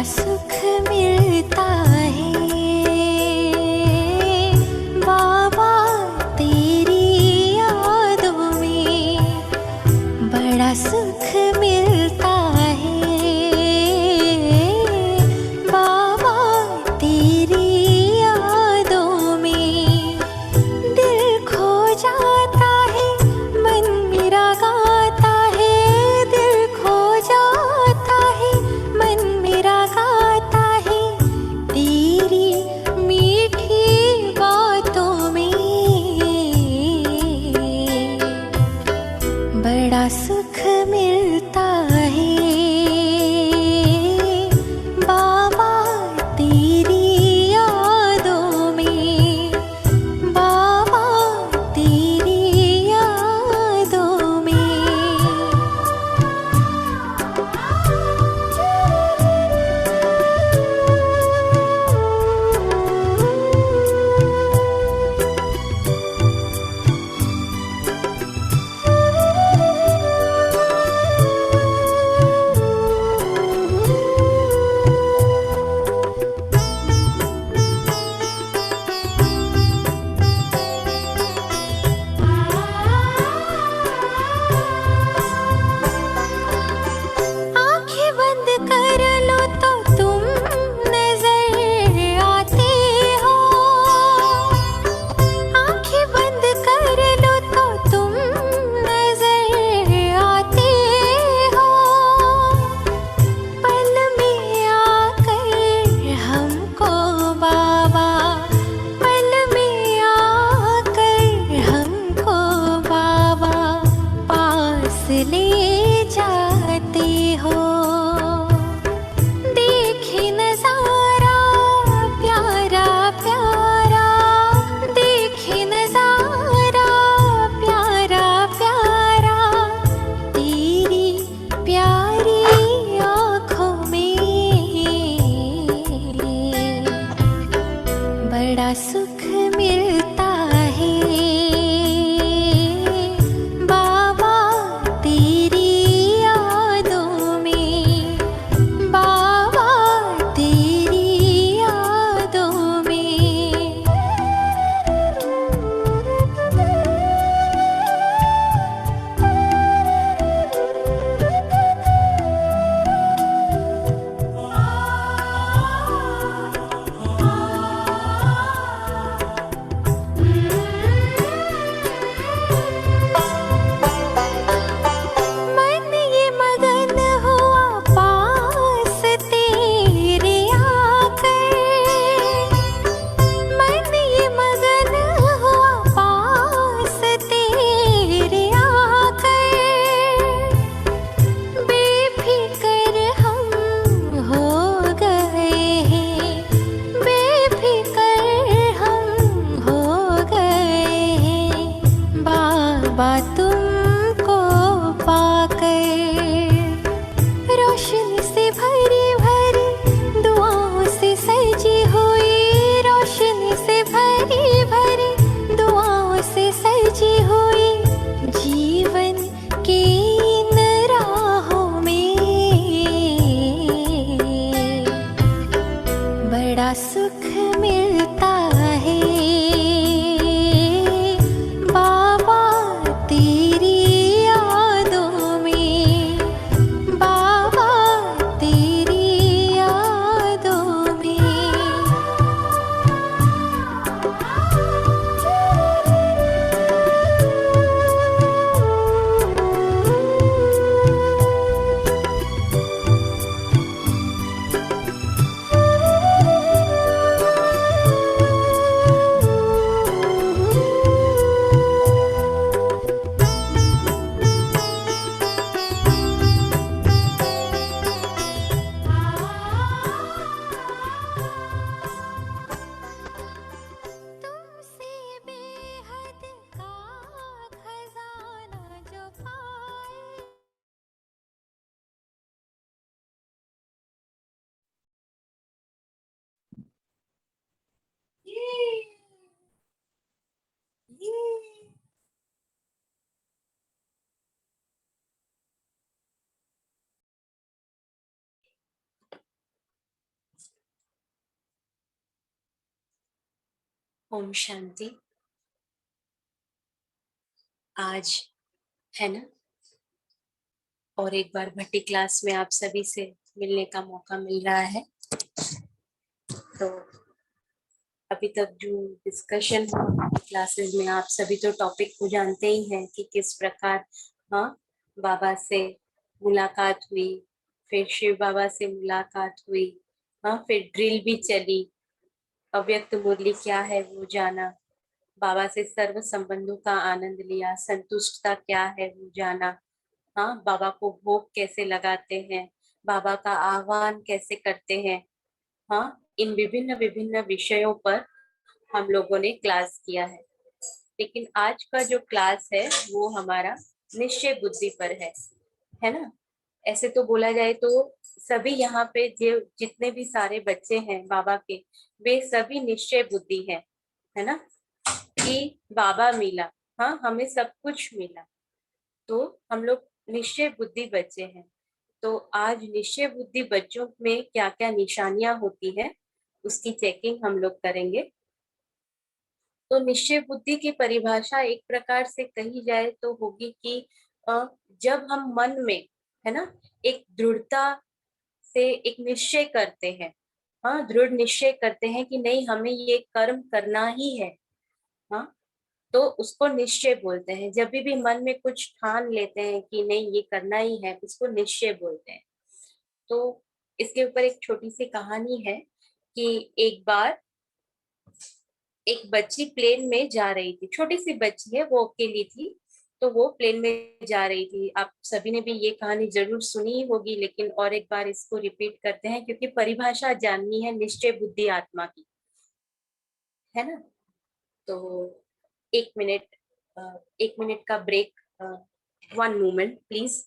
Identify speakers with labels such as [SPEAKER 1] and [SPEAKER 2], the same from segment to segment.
[SPEAKER 1] सुख मिलता है बाबा तेरी यादों में, बड़ा सुख मिलता है बाबा तेरी यादों में। दिल खो जाता है मन मेरा गाता है, दिल खो जाता है मन मेरा गाता है तेरी मीठी बातों में, बड़ा सुख मिलता है बाबा तेरी यादों में, बाबा तेरी यादों में। आँखें बंद कर लो तो तुम नजर आते हो, आँखें बंद कर लो तो तुम नजर आते हो। पल में आकर हमको बाबा, पल में आकर हमको बाबा पास ले जाते हो। देखे नजारा प्यारा प्यारा, देखे नजारा प्यारा प्यारा तेरी प्यारी आँखों में, बड़ा सुख मिलता है बाबा तेरी यादों में, बाबा तेरी यादों में। मन ये मगन हुआ पास तेरे आकर, मन ये मगन हुआ पास तेरे आकर। बेफिक्र हम हो गए हैं, बेफिक्र हम हो गए हैं बाबा तुमको पाकर। रोशनी से भरी भरी दुआओं से सजी हुई, रोशनी से भरी भरी दुआओं से सजी हुई जीवन की इन राहों में, बड़ा सुख मिलता है बाबा तेरी
[SPEAKER 2] ओम शांति। आज है ना, और एक बार भट्टी क्लास में आप सभी से मिलने का मौका मिल रहा है। तो अभी तक जो डिस्कशन क्लासेस में, आप सभी तो टॉपिक को जानते ही हैं कि किस प्रकार हाँ बाबा से मुलाकात हुई, फिर शिव बाबा से मुलाकात हुई, हाँ फिर ड्रिल भी चली, अव्यक्त मुरली क्या है वो जाना, बाबा से सर्व संबंधों का आनंद लिया, संतुष्टता क्या है वो जाना, हाँ बाबा को भोग कैसे लगाते हैं, बाबा का आह्वान कैसे करते हैं, हाँ इन विभिन्न विभिन्न विषयों पर हम लोगों ने क्लास किया है। लेकिन आज का जो क्लास है वो हमारा निश्चय बुद्धि पर है ना। ऐसे तो बोला जाए तो सभी यहाँ पे जो जितने भी सारे बच्चे हैं बाबा के, वे सभी निश्चय बुद्धि है ना, कि बाबा मिला, हाँ हमें सब कुछ मिला, तो हम लोग निश्चय बुद्धि बच्चे हैं। तो आज निश्चय बुद्धि बच्चों में क्या क्या निशानियां होती है उसकी चेकिंग हम लोग करेंगे। तो निश्चय बुद्धि की परिभाषा एक प्रकार से कही जाए तो होगी कि जब हम मन में, है ना, एक दृढ़ता से एक निश्चय करते हैं, हाँ दृढ़ निश्चय करते हैं कि नहीं हमें ये कर्म करना ही है, हाँ तो उसको निश्चय बोलते हैं। जब भी मन में कुछ ठान लेते हैं कि नहीं ये करना ही है, उसको निश्चय बोलते हैं। तो इसके ऊपर एक छोटी सी कहानी है कि एक बार एक बच्ची प्लेन में जा रही थी, छोटी सी बच्ची है, वो अकेली थी। तो वो प्लेन में जा रही थी। आप सभी ने भी ये कहानी जरूर सुनी ही होगी, लेकिन और एक बार इसको रिपीट करते हैं क्योंकि परिभाषा जाननी है निश्चय बुद्धि आत्मा की, है ना। तो 1 मिनट, 1 मिनट का ब्रेक, 1 मोमेंट प्लीज।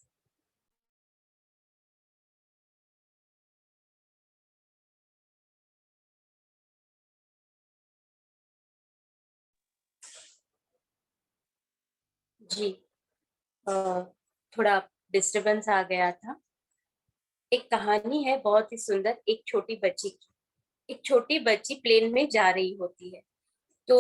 [SPEAKER 2] जी, अ, थोड़ा डिस्टरबेंस आ गया था। एक कहानी है बहुत ही सुंदर, एक छोटी बच्ची की। एक छोटी बच्ची प्लेन में जा रही होती है। तो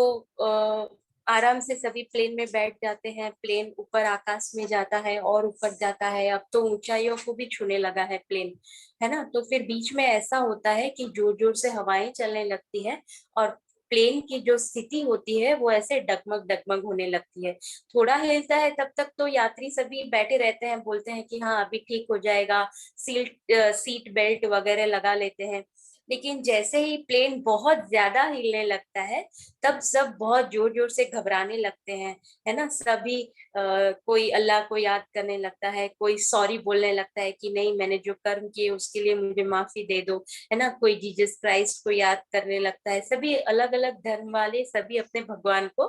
[SPEAKER 2] आराम से सभी प्लेन में बैठ जाते हैं, प्लेन ऊपर आकाश में जाता है और ऊपर जाता है, अब तो ऊंचाइयों को भी छूने लगा है प्लेन, है ना। तो फिर बीच में ऐसा होता है कि जोर जोर से हवाएं चलने लगती है और प्लेन की जो स्थिति होती है वो ऐसे डगमग डगमग होने लगती है। थोड़ा हिलता है तब तक तो यात्री सभी बैठे रहते हैं, बोलते हैं कि हाँ अभी ठीक हो जाएगा, सीट बेल्ट वगैरह लगा लेते हैं। लेकिन जैसे ही प्लेन बहुत ज्यादा हिलने लगता है तब सब बहुत जोर जोर से घबराने लगते हैं, है ना। सभी कोई अल्लाह को याद करने लगता है, कोई सॉरी बोलने लगता है कि नहीं मैंने जो कर्म किए उसके लिए मुझे माफी दे दो, है ना। कोई जीसस क्राइस्ट को याद करने लगता है, सभी अलग अलग धर्म वाले सभी अपने भगवान को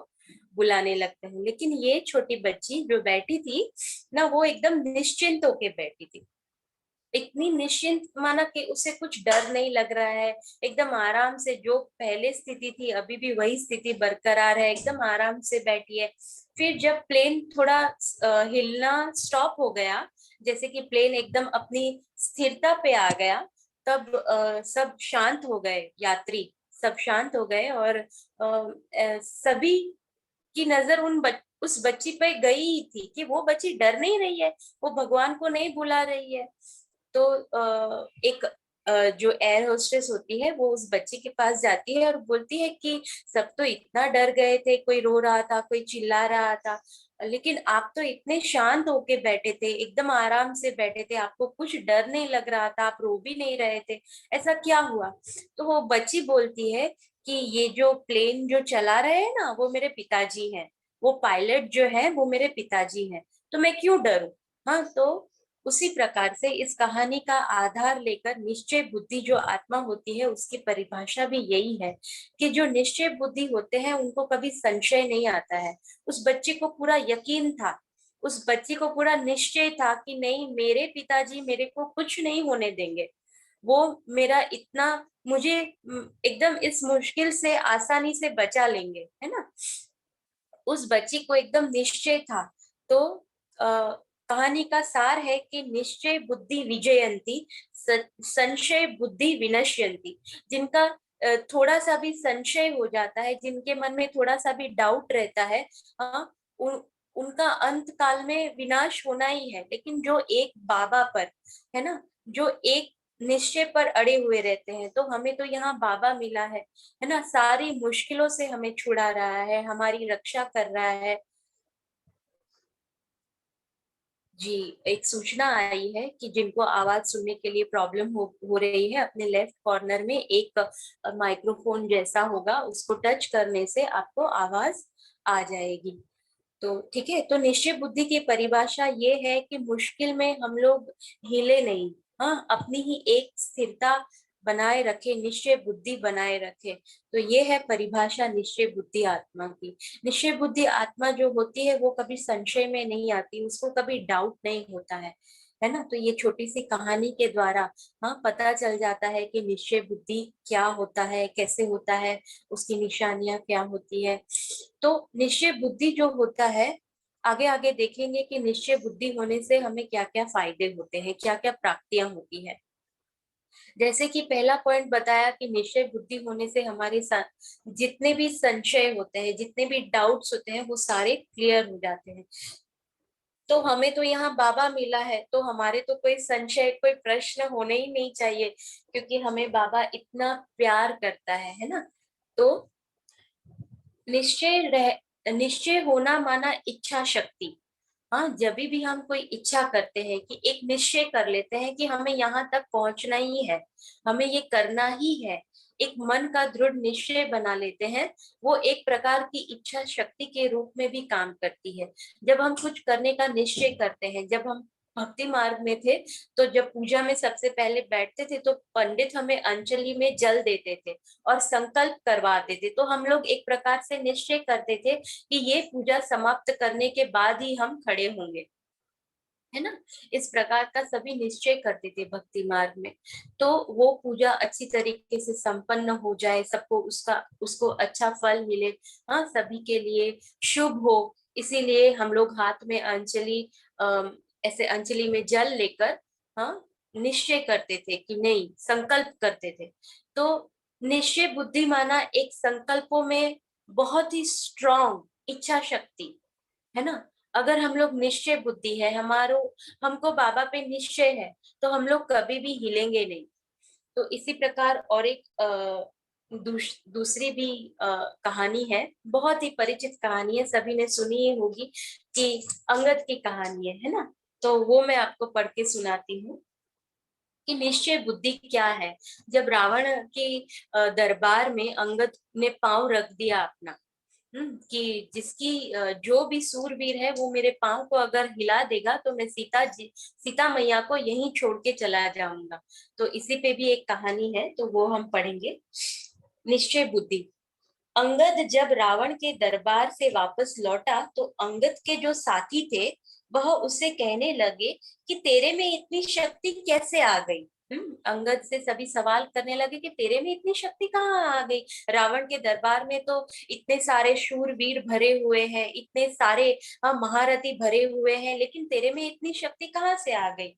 [SPEAKER 2] बुलाने लगते हैं। लेकिन ये छोटी बच्ची जो बैठी थी ना, वो एकदम निश्चिंत होके बैठी थी। इतनी निश्चिंत माना कि उसे कुछ डर नहीं लग रहा है, एकदम आराम से, जो पहले स्थिति थी अभी भी वही स्थिति बरकरार है, एकदम आराम से बैठी है। फिर जब प्लेन थोड़ा हिलना स्टॉप हो गया, जैसे कि प्लेन एकदम अपनी स्थिरता पे आ गया, तब सब शांत हो गए, यात्री सब शांत हो गए और सभी की नजर उस बच्ची पे गई ही थी कि वो बच्ची डर नहीं रही है, वो भगवान को नहीं बुला रही है। तो एक जो एयर होस्टेस होती है वो उस बच्ची के पास जाती है और बोलती है कि सब तो इतना डर गए थे, कोई रो रहा था, कोई चिल्ला रहा था, लेकिन आप तो इतने शांत होके बैठे थे, एकदम आराम से बैठे थे, आपको कुछ डर नहीं लग रहा था, आप रो भी नहीं रहे थे, ऐसा क्या हुआ। तो वो बच्ची बोलती है कि ये जो प्लेन जो चला रहे हैं ना वो मेरे पिताजी हैं, वो पायलट जो है वो मेरे पिताजी हैं, तो मैं क्यों डरूं। हाँ, तो उसी प्रकार से इस कहानी का आधार लेकर निश्चय बुद्धि जो आत्मा होती है उसकी परिभाषा भी यही है कि जो निश्चय बुद्धि होते हैं उनको कभी संशय नहीं आता है। उस बच्चे को पूरा यकीन था, उस बच्ची को पूरा निश्चय था कि नहीं मेरे पिताजी मेरे को कुछ नहीं होने देंगे, वो मेरा इतना मुझे एकदम इस मुश्किल से आसानी से बचा लेंगे, है ना। उस बच्ची को एकदम निश्चय था। तो कहानी का सार है कि निश्चय बुद्धि विजयंती, संशय बुद्धि विनश्यंती। जिनका थोड़ा सा भी संशय हो जाता है, जिनके मन में थोड़ा सा भी डाउट रहता है, हाँ, उनका अंत काल में विनाश होना ही है। लेकिन जो एक बाबा पर, है ना, जो एक निश्चय पर अड़े हुए रहते हैं, तो हमें तो यहाँ बाबा मिला है ना, सारी मुश्किलों से हमें छुड़ा रहा है, हमारी रक्षा कर रहा है। जी, एक सूचना आई है कि जिनको आवाज सुनने के लिए प्रॉब्लम हो रही है, अपने लेफ्ट कॉर्नर में एक माइक्रोफोन जैसा होगा, उसको टच करने से आपको आवाज आ जाएगी। तो ठीक है, तो निश्चय बुद्धि की परिभाषा ये है कि मुश्किल में हम लोग हिले नहीं, हाँ, अपनी ही एक स्थिरता बनाए रखे, निश्चय बुद्धि बनाए रखे। तो ये है परिभाषा निश्चय बुद्धि आत्मा की। निश्चय बुद्धि आत्मा जो होती है वो कभी संशय में नहीं आती, उसको कभी डाउट नहीं होता है ना। तो ये छोटी सी कहानी के द्वारा, हाँ, पता चल जाता है कि निश्चय बुद्धि क्या होता है, कैसे होता है, उसकी निशानियां क्या होती है। तो निश्चय बुद्धि जो होता है, आगे आगे देखेंगे कि निश्चय बुद्धि होने से हमें क्या क्या फायदे होते हैं, क्या क्या प्राप्तियां होती है। जैसे कि पहला पॉइंट बताया कि निश्चय बुद्धि होने से हमारे जितने भी संशय होते हैं, जितने भी डाउट्स होते हैं, वो सारे क्लियर हो जाते हैं। तो हमें तो यहाँ बाबा मिला है, तो हमारे तो कोई संशय, कोई प्रश्न होने ही नहीं चाहिए, क्योंकि हमें बाबा इतना प्यार करता है ना। तो निश्चय होना माना इच्छा शक्ति। हाँ, जब भी हम कोई इच्छा करते हैं, कि एक निश्चय कर लेते हैं कि हमें यहाँ तक पहुंचना ही है, हमें ये करना ही है, एक मन का दृढ़ निश्चय बना लेते हैं, वो एक प्रकार की इच्छा शक्ति के रूप में भी काम करती है। जब हम कुछ करने का निश्चय करते हैं, जब हम भक्ति मार्ग में थे, तो जब पूजा में सबसे पहले बैठते थे, तो पंडित हमें अंजलि में जल देते थे और संकल्प करवाते थे। तो हम लोग एक प्रकार से निश्चय करते थे कि ये पूजा समाप्त करने के बाद ही हम खड़े होंगे, है ना। इस प्रकार का सभी निश्चय करते थे भक्ति मार्ग में। तो वो पूजा अच्छी तरीके से संपन्न हो जाए, सबको उसको अच्छा फल मिले, हाँ, सभी के लिए शुभ हो, इसीलिए हम लोग हाथ में अंजलि, ऐसे अंजलि में जल लेकर, हाँ, निश्चय करते थे कि नहीं, संकल्प करते थे। तो निश्चय बुद्धि माना एक संकल्पों में बहुत ही स्ट्रॉन्ग इच्छा शक्ति, है ना। अगर हम लोग निश्चय बुद्धि है, हमारो हमको बाबा पे निश्चय है, तो हम लोग कभी भी हिलेंगे नहीं। तो इसी प्रकार और एक दूसरी भी कहानी है, बहुत ही परिचित कहानी है, सभी ने सुनी ही होगी, कि अंगद की कहानी है ना। तो वो मैं आपको पढ़ के सुनाती हूँ कि निश्चय बुद्धि क्या है। जब रावण के दरबार में अंगद ने पांव रख दिया अपना, कि जिसकी जो भी सूरवीर है वो मेरे पांव को अगर हिला देगा, तो मैं सीता मैया को यहीं छोड़ के चला जाऊंगा। तो इसी पे भी एक कहानी है, तो वो हम पढ़ेंगे। निश्चय बुद्धि। अंगद जब रावण के दरबार से वापस लौटा, तो अंगद के जो साथी थे, वह उससे कहने लगे कि तेरे में इतनी शक्ति कैसे आ गई। अंगद से सभी सवाल करने लगे कि तेरे में इतनी शक्ति कहाँ आ गई, रावण के दरबार में तो इतने सारे शूरवीर भरे हुए हैं, इतने सारे महारथी भरे हुए हैं, लेकिन तेरे में इतनी शक्ति कहाँ से आ गई।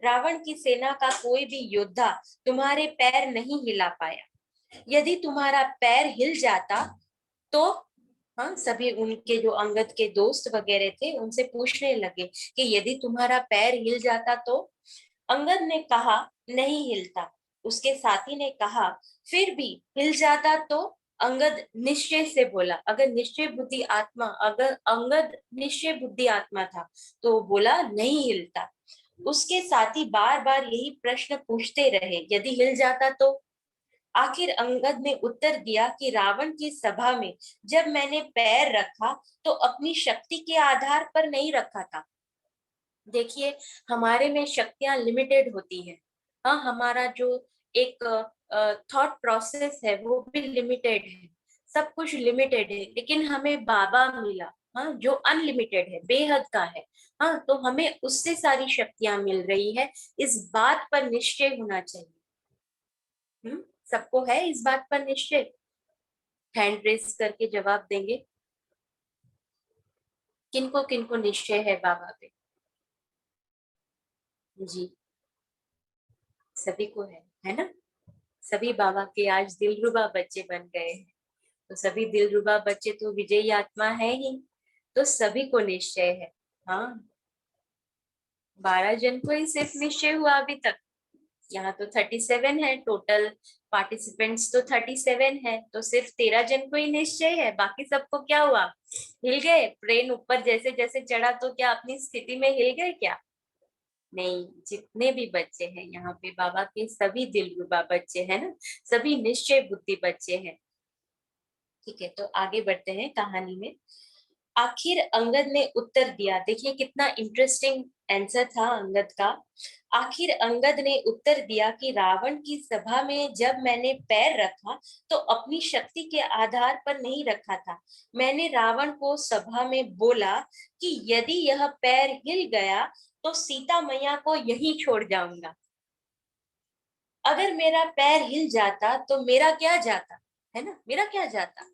[SPEAKER 2] रावण की सेना का कोई भी योद्धा तुम्हारे पैर नहीं हिला पाया, यदि तुम्हारा पैर हिल जाता तो, हाँ, सभी उनके जो अंगद के दोस्त वगैरह थे उनसे पूछने लगे कि यदि तुम्हारा पैर हिल जाता तो। अंगद ने कहा नहीं हिलता। उसके साथी ने कहा फिर भी हिल जाता तो। अंगद निश्चय से बोला, अगर अंगद निश्चय बुद्धि आत्मा था, तो बोला नहीं हिलता। उसके साथी बार बार यही प्रश्न पूछते रहे, यदि हिल जाता तो। आखिर अंगद ने उत्तर दिया कि रावण की सभा में जब मैंने पैर रखा, तो अपनी शक्ति के आधार पर नहीं रखा था। देखिए, हमारे में शक्तियां लिमिटेड होती है, हाँ, हमारा जो एक थॉट प्रोसेस है वो भी लिमिटेड है, सब कुछ लिमिटेड है, लेकिन हमें बाबा मिला, हाँ, जो अनलिमिटेड है, बेहद का है। हाँ, तो हमें उससे सारी शक्तियां मिल रही है, इस बात पर निश्चय होना चाहिए। सबको है इस बात पर निश्चय? हैंड रेस करके जवाब देंगे, किनको किनको निश्चय है बाबा पे? जी, सभी को है ना। सभी बाबा के आज दिलरुबा बच्चे बन गए हैं। तो सभी दिलरुबा बच्चे तो विजयी आत्मा है ही, तो सभी को निश्चय है। हाँ, 12 जन को ही सिर्फ निश्चय हुआ अभी तक। यहाँ तो 37 है टोटल पार्टिसिपेंट्स, तो 37 है, तो सिर्फ 13 जन को ही निश्चय है। बाकी सबको क्या हुआ? हिल गए? ट्रेन ऊपर जैसे जैसे चढ़ा तो क्या अपनी स्थिति में हिल गए क्या? नहीं, जितने भी बच्चे हैं यहाँ पे बाबा के सभी दिलरुबा बच्चे हैं ना, सभी निश्चय बुद्धि बच्चे हैं। ठीक है, तो आगे बढ़ते हैं कहानी में। आखिर अंगद ने उत्तर दिया। देखिए कितना इंटरेस्टिंग आंसर था अंगद का। आखिर अंगद ने उत्तर दिया कि रावण की सभा में जब मैंने पैर रखा तो अपनी शक्ति के आधार पर नहीं रखा था। मैंने रावण को सभा में बोला कि यदि यह पैर हिल गया तो सीता मैया को यहीं छोड़ जाऊंगा। अगर मेरा पैर हिल जाता तो मेरा क्या जाता, है ना, मेरा क्या जाता?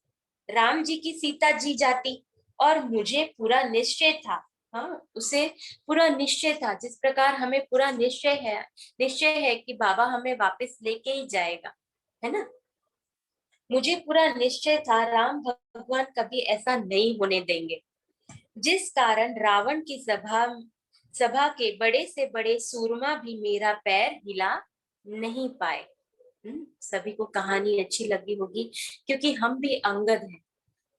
[SPEAKER 2] राम जी की सीता जी जाती। और मुझे पूरा निश्चय था, हाँ, उसे पूरा निश्चय था, जिस प्रकार हमें पूरा निश्चय है कि बाबा हमें वापस लेके ही जाएगा, है ना। मुझे पूरा निश्चय था राम भगवान कभी ऐसा नहीं होने देंगे। जिस कारण रावण की सभा के बड़े से बड़े सूरमा भी मेरा पैर हिला नहीं पाए। सभी को कहानी अच्छी लगी होगी, क्योंकि हम भी अंगद हैं।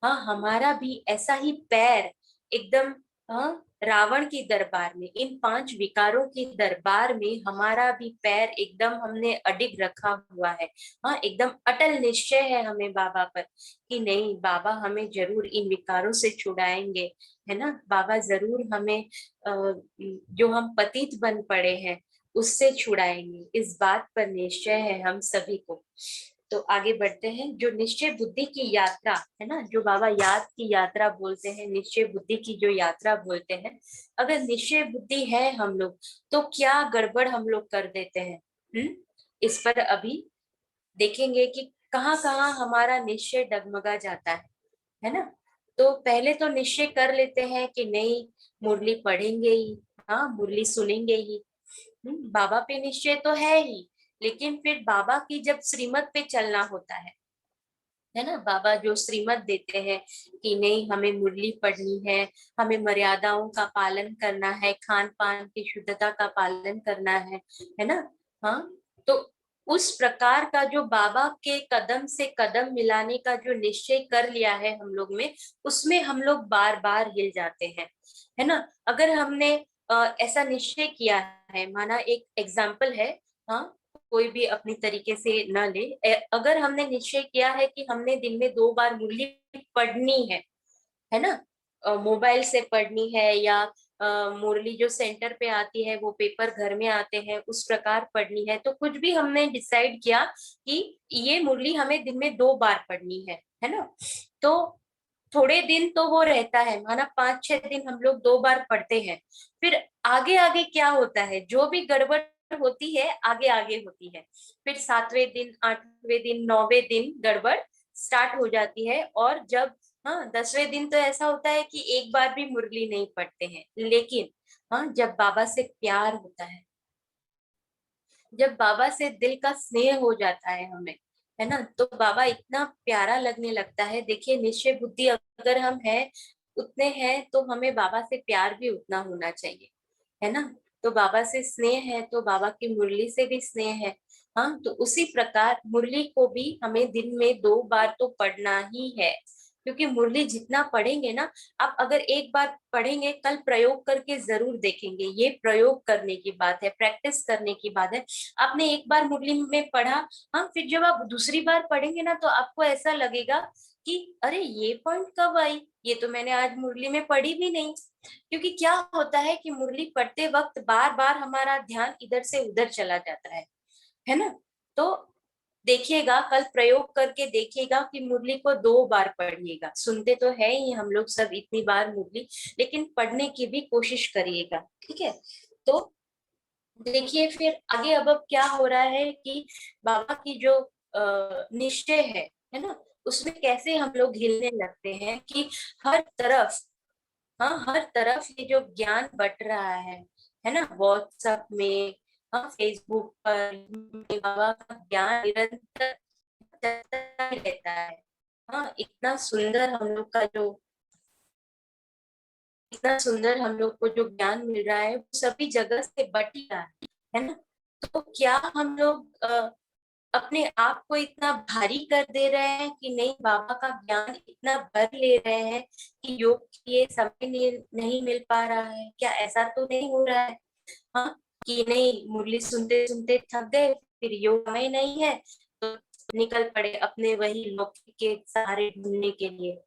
[SPEAKER 2] हाँ, हमारा भी ऐसा ही पैर एकदम, हाँ, रावण के दरबार में, इन 5 विकारों के दरबार में हमारा भी पैर एकदम हमने अडिग रखा हुआ है। हाँ, एकदम अटल निश्चय है हमें बाबा पर कि नहीं, बाबा हमें जरूर इन विकारों से छुड़ाएंगे, है ना। बाबा जरूर हमें जो हम पतित बन पड़े हैं उससे छुड़ाएंगे, इस बात पर निश्चय है हम सभी को। तो आगे बढ़ते हैं। जो निश्चय बुद्धि की यात्रा है ना, जो बाबा याद की यात्रा बोलते हैं, निश्चय बुद्धि की जो यात्रा बोलते हैं, अगर निश्चय बुद्धि है हम लोग तो क्या गड़बड़ हम लोग कर देते हैं। इस पर अभी देखेंगे कि कहाँ कहाँ हमारा निश्चय डगमगा जाता है ना। तो पहले तो निश्चय कर लेते हैं कि नहीं, मुरली पढ़ेंगे ही, हाँ, मुरली सुनेंगे ही। बाबा पे निश्चय तो है ही, लेकिन फिर बाबा की जब श्रीमत पे चलना होता है ना, बाबा जो श्रीमत देते हैं कि नहीं, हमें मुरली पढ़नी हमें मर्यादाओं का पालन करना है, खान पान की शुद्धता का पालन करना है ना। हाँ, तो उस प्रकार का जो बाबा के कदम से कदम मिलाने का जो निश्चय कर लिया है हम लोग में, उसमें हम लोग बार बार हिल जाते हैं, है ना। अगर हमने ऐसा निश्चय किया है, माना एक एग्जाम्पल है, हाँ, कोई भी अपनी तरीके से न ले। अगर हमने निश्चय किया है कि हमने दिन में 2 बार मुरली पढ़नी है ना, मोबाइल से पढ़नी है या मुरली जो सेंटर पे आती है वो पेपर घर में आते हैं उस प्रकार पढ़नी है, तो कुछ भी हमने डिसाइड किया कि ये मुरली हमें दिन में 2 बार पढ़नी है ना। तो थोड़े दिन तो वो रहता है, माना 5-6 दिन हम लोग 2 बार पढ़ते हैं। फिर आगे आगे क्या होता है, जो भी गड़बड़ होती है आगे आगे होती है। फिर 7वें दिन, 8वें दिन, 9वें दिन गड़बड़ स्टार्ट हो जाती है। और जब, हाँ, 10वें दिन तो ऐसा होता है कि एक बार भी मुरली नहीं पढ़ते हैं। लेकिन हाँ, जब बाबा से प्यार होता है, जब बाबा से दिल का स्नेह हो जाता है हमें, है ना, तो बाबा इतना प्यारा लगने लगता है। देखिए, निश्चय बुद्धि अगर हम हैं, उतने हैं, तो हमें बाबा से प्यार भी उतना होना चाहिए, है ना। तो बाबा से स्नेह है तो बाबा की मुरली से भी स्नेह है। हाँ, तो उसी प्रकार मुरली को भी हमें दिन में 2 बार तो पढ़ना ही है, क्योंकि मुरली जितना पढ़ेंगे ना, आप अगर एक बार पढ़ेंगे, कल प्रयोग करके जरूर देखेंगे। ये प्रयोग करने की बात है, प्रैक्टिस करने की बात है। आपने एक बार मुरली में पढ़ा, हाँ, फिर जब आप दूसरी बार पढ़ेंगे ना तो आपको ऐसा लगेगा कि अरे ये पॉइंट कब आई, ये तो मैंने आज मुरली में पढ़ी भी नहीं। क्योंकि क्या होता है कि मुरली पढ़ते वक्त बार बार हमारा ध्यान इधर से उधर चला जाता है ना। तो देखिएगा, कल प्रयोग करके देखिएगा कि मुरली को 2 बार पढ़िएगा। सुनते तो है ही हम लोग सब इतनी बार मुरली, लेकिन पढ़ने की भी कोशिश करिएगा, ठीक है। तो देखिए फिर आगे अब क्या हो रहा है कि बाबा की जो निश्चय है ना, उसमें कैसे हम लोग हिलने लगते हैं कि हर तरफ, हाँ, हर तरफ ये जो ज्ञान बट रहा है ना, व्हाट्सएप में, हाँ, फेसबुक पर मेरे बाबा का ज्ञान निरंतर चलता ही रहता है। हाँ, इतना सुंदर हम लोग को जो ज्ञान मिल रहा है वो सभी जगह से बट ही रहा है ना। तो क्या हम लोग अपने आप को इतना भारी कर दे रहे हैं कि नहीं, बाबा का ज्ञान इतना भर ले रहे हैं कि योग के लिए समय नहीं मिल पा रहा है? क्या ऐसा तो नहीं हो रहा है? हाँ, कि नहीं, मुरली सुनते सुनते थक गए, फिर योग में नहीं है तो निकल पड़े अपने वही लौकिक के सहारे ढूंढने के लिए।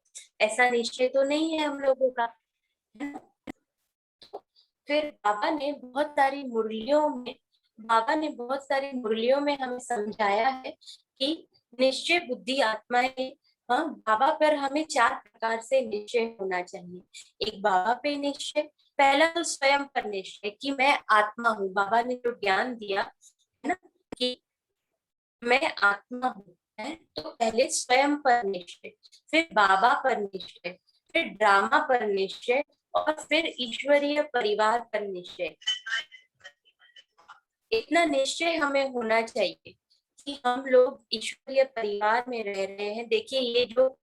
[SPEAKER 2] ऐसा निश्चय तो नहीं है हम लोगों का, है ना। तो फिर बाबा ने बहुत सारी मुरलियों में हमें समझाया है कि निश्चय बुद्धि आत्माएं, हाँ, बाबा पर हमें 4 प्रकार से निश्चय होना चाहिए। एक बाबा पे निश्चय, पहला तो स्वयं पर निश्चय कि मैं आत्मा हूँ। बाबा ने जो ज्ञान दिया है ना कि मैं आत्मा हूँ, है, तो पहले स्वयं पर निश्चय, फिर बाबा पर निश्चय, फिर ड्रामा पर निश्चय, और फिर ईश्वरीय परिवार पर निश्चय। इतना निश्चय हमें होना चाहिए कि हम लोग ईश्वरीय परिवार में रह रहे हैं। देखिए, ये जो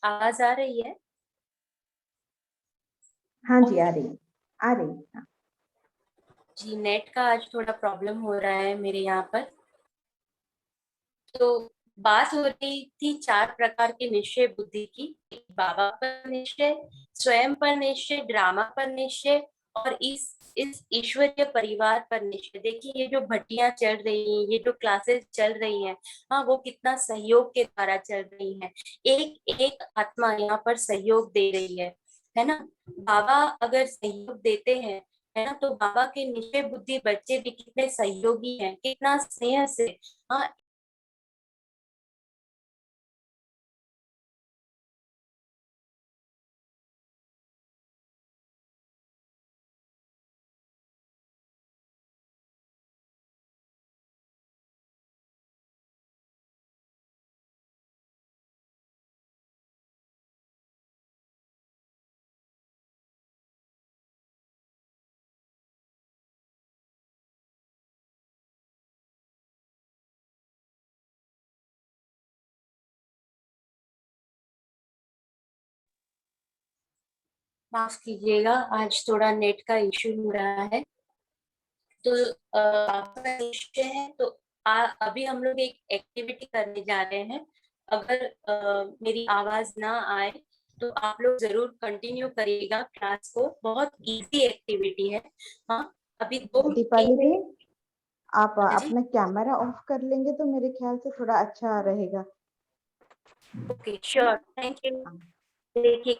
[SPEAKER 2] आवाज आ रही है।
[SPEAKER 3] हाँ जी, आ
[SPEAKER 2] ओके
[SPEAKER 3] रही आ रही हाँ।
[SPEAKER 2] जी, नेट का आज थोड़ा प्रॉब्लम हो रहा है मेरे यहाँ पर। तो बात हो रही थी 4 प्रकार के निश्चय बुद्धि की। एक बाबा पर निश्चय, स्वयं पर निश्चय, ड्रामा पर निश्चय, और इस ईश्वरीय परिवार पर निश्चय। देखिए, ये जो भट्टियां चल रही हैं, ये जो क्लासेस चल रही हैं, हाँ, वो कितना सहयोग के द्वारा चल रही हैं। एक एक आत्मा यहाँ पर सहयोग दे रही है ना। बाबा अगर सहयोग देते हैं, है ना, तो बाबा के निश्चय बुद्धि बच्चे भी कितने सहयोगी हैं, कितना स्नेह से, हाँ, माफ कीजिएगा, आज थोड़ा नेट का इश्यू हो रहा है। तो आपका विषय है, तो अभी हम लोग एक एक्टिविटी करने जा रहे हैं। अगर मेरी आवाज ना आए तो आप लोग जरूर कंटिन्यू करिएगा क्लास को। बहुत इजी एक्टिविटी है। हाँ, अभी
[SPEAKER 3] दीपाली जी, आप
[SPEAKER 2] हाँ जी,
[SPEAKER 3] अपना कैमरा ऑफ कर लेंगे तो मेरे ख्याल से थोड़ा अच्छा रहेगा।
[SPEAKER 2] ओके,
[SPEAKER 3] है
[SPEAKER 2] श्योर,
[SPEAKER 3] ना?
[SPEAKER 2] Thank you.
[SPEAKER 3] हाँ।
[SPEAKER 2] देखिए,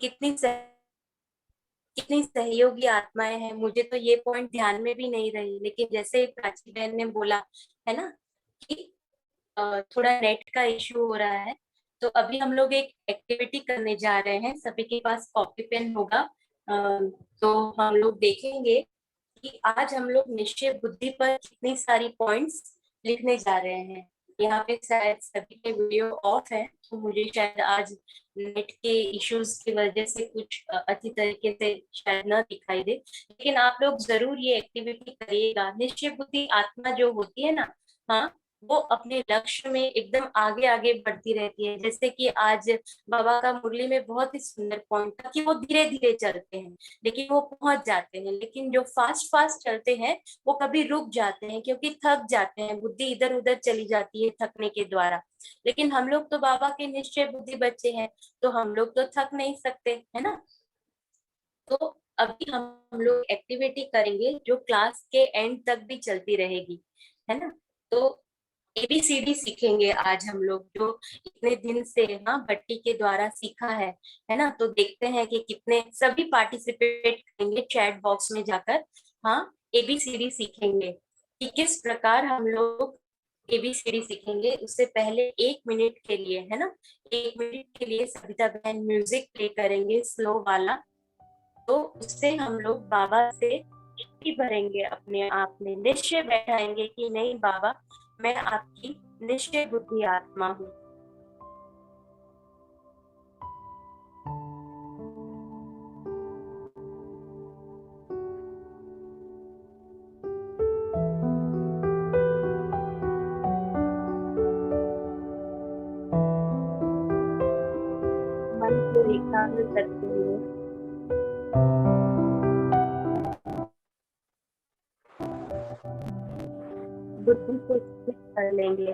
[SPEAKER 2] कितनी सहयोगी आत्माएं हैं। मुझे तो ये पॉइंट ध्यान में भी नहीं रही, लेकिन जैसे ही प्राची बहन ने बोला, है ना, कि थोड़ा नेट का इश्यू हो रहा है, तो अभी हम लोग एक एक्टिविटी करने जा रहे हैं। सभी के पास कॉपी पेन होगा। तो हम लोग देखेंगे कि आज हम लोग निश्चय बुद्धि पर कितनी सारी पॉइंट्स लिखने जा रहे हैं। यहाँ पे शायद सभी के वीडियो ऑफ है, तो मुझे शायद आज नेट के इश्यूज की वजह से कुछ अच्छी तरीके से शायद ना दिखाई दे। लेकिन आप लोग जरूर ये एक्टिविटी करिएगा। निश्चय बुद्धि आत्मा जो होती है ना, हाँ, वो अपने लक्ष्य में एकदम आगे आगे बढ़ती रहती है। जैसे कि आज बाबा का मुरली में बहुत ही सुंदर पॉइंट था कि वो धीरे धीरे चलते हैं लेकिन वो पहुंच जाते हैं। लेकिन जो फास्ट फास्ट चलते हैं वो कभी रुक जाते हैं क्योंकि थक जाते हैं, बुद्धि इधर उधर चली जाती है थकने के द्वारा। लेकिन हम लोग तो बाबा के निश्चय बुद्धि बच्चे हैं, तो हम लोग तो थक नहीं सकते, है ना। तो अभी हम लोग एक्टिविटी करेंगे जो क्लास के एंड तक भी चलती रहेगी, है ना। तो एबीसीडी सीखेंगे आज हम लोग, जो इतने दिन से, हाँ, भट्टी के द्वारा सीखा है ना। तो देखते हैं कि कितने सभी पार्टिसिपेट करेंगे चैट बॉक्स में जाकर। हाँ, एबीसीडी सीखेंगे कि किस प्रकार हम लोग ABCD सीखेंगे। उससे पहले 1 मिनट के लिए, है ना, 1 मिनट के लिए सविता बहन म्यूजिक प्ले करेंगे स्लो वाला। तो उससे हम लोग बाबा से शक्ति भरेंगे, अपने आप में निश्चय बैठाएंगे कि नहीं बाबा, मैं आपकी निश्चय बुद्धि आत्मा हूँ। मन को एकाग्र करते हुए बुद्धि को स्थिर कर लेंगे।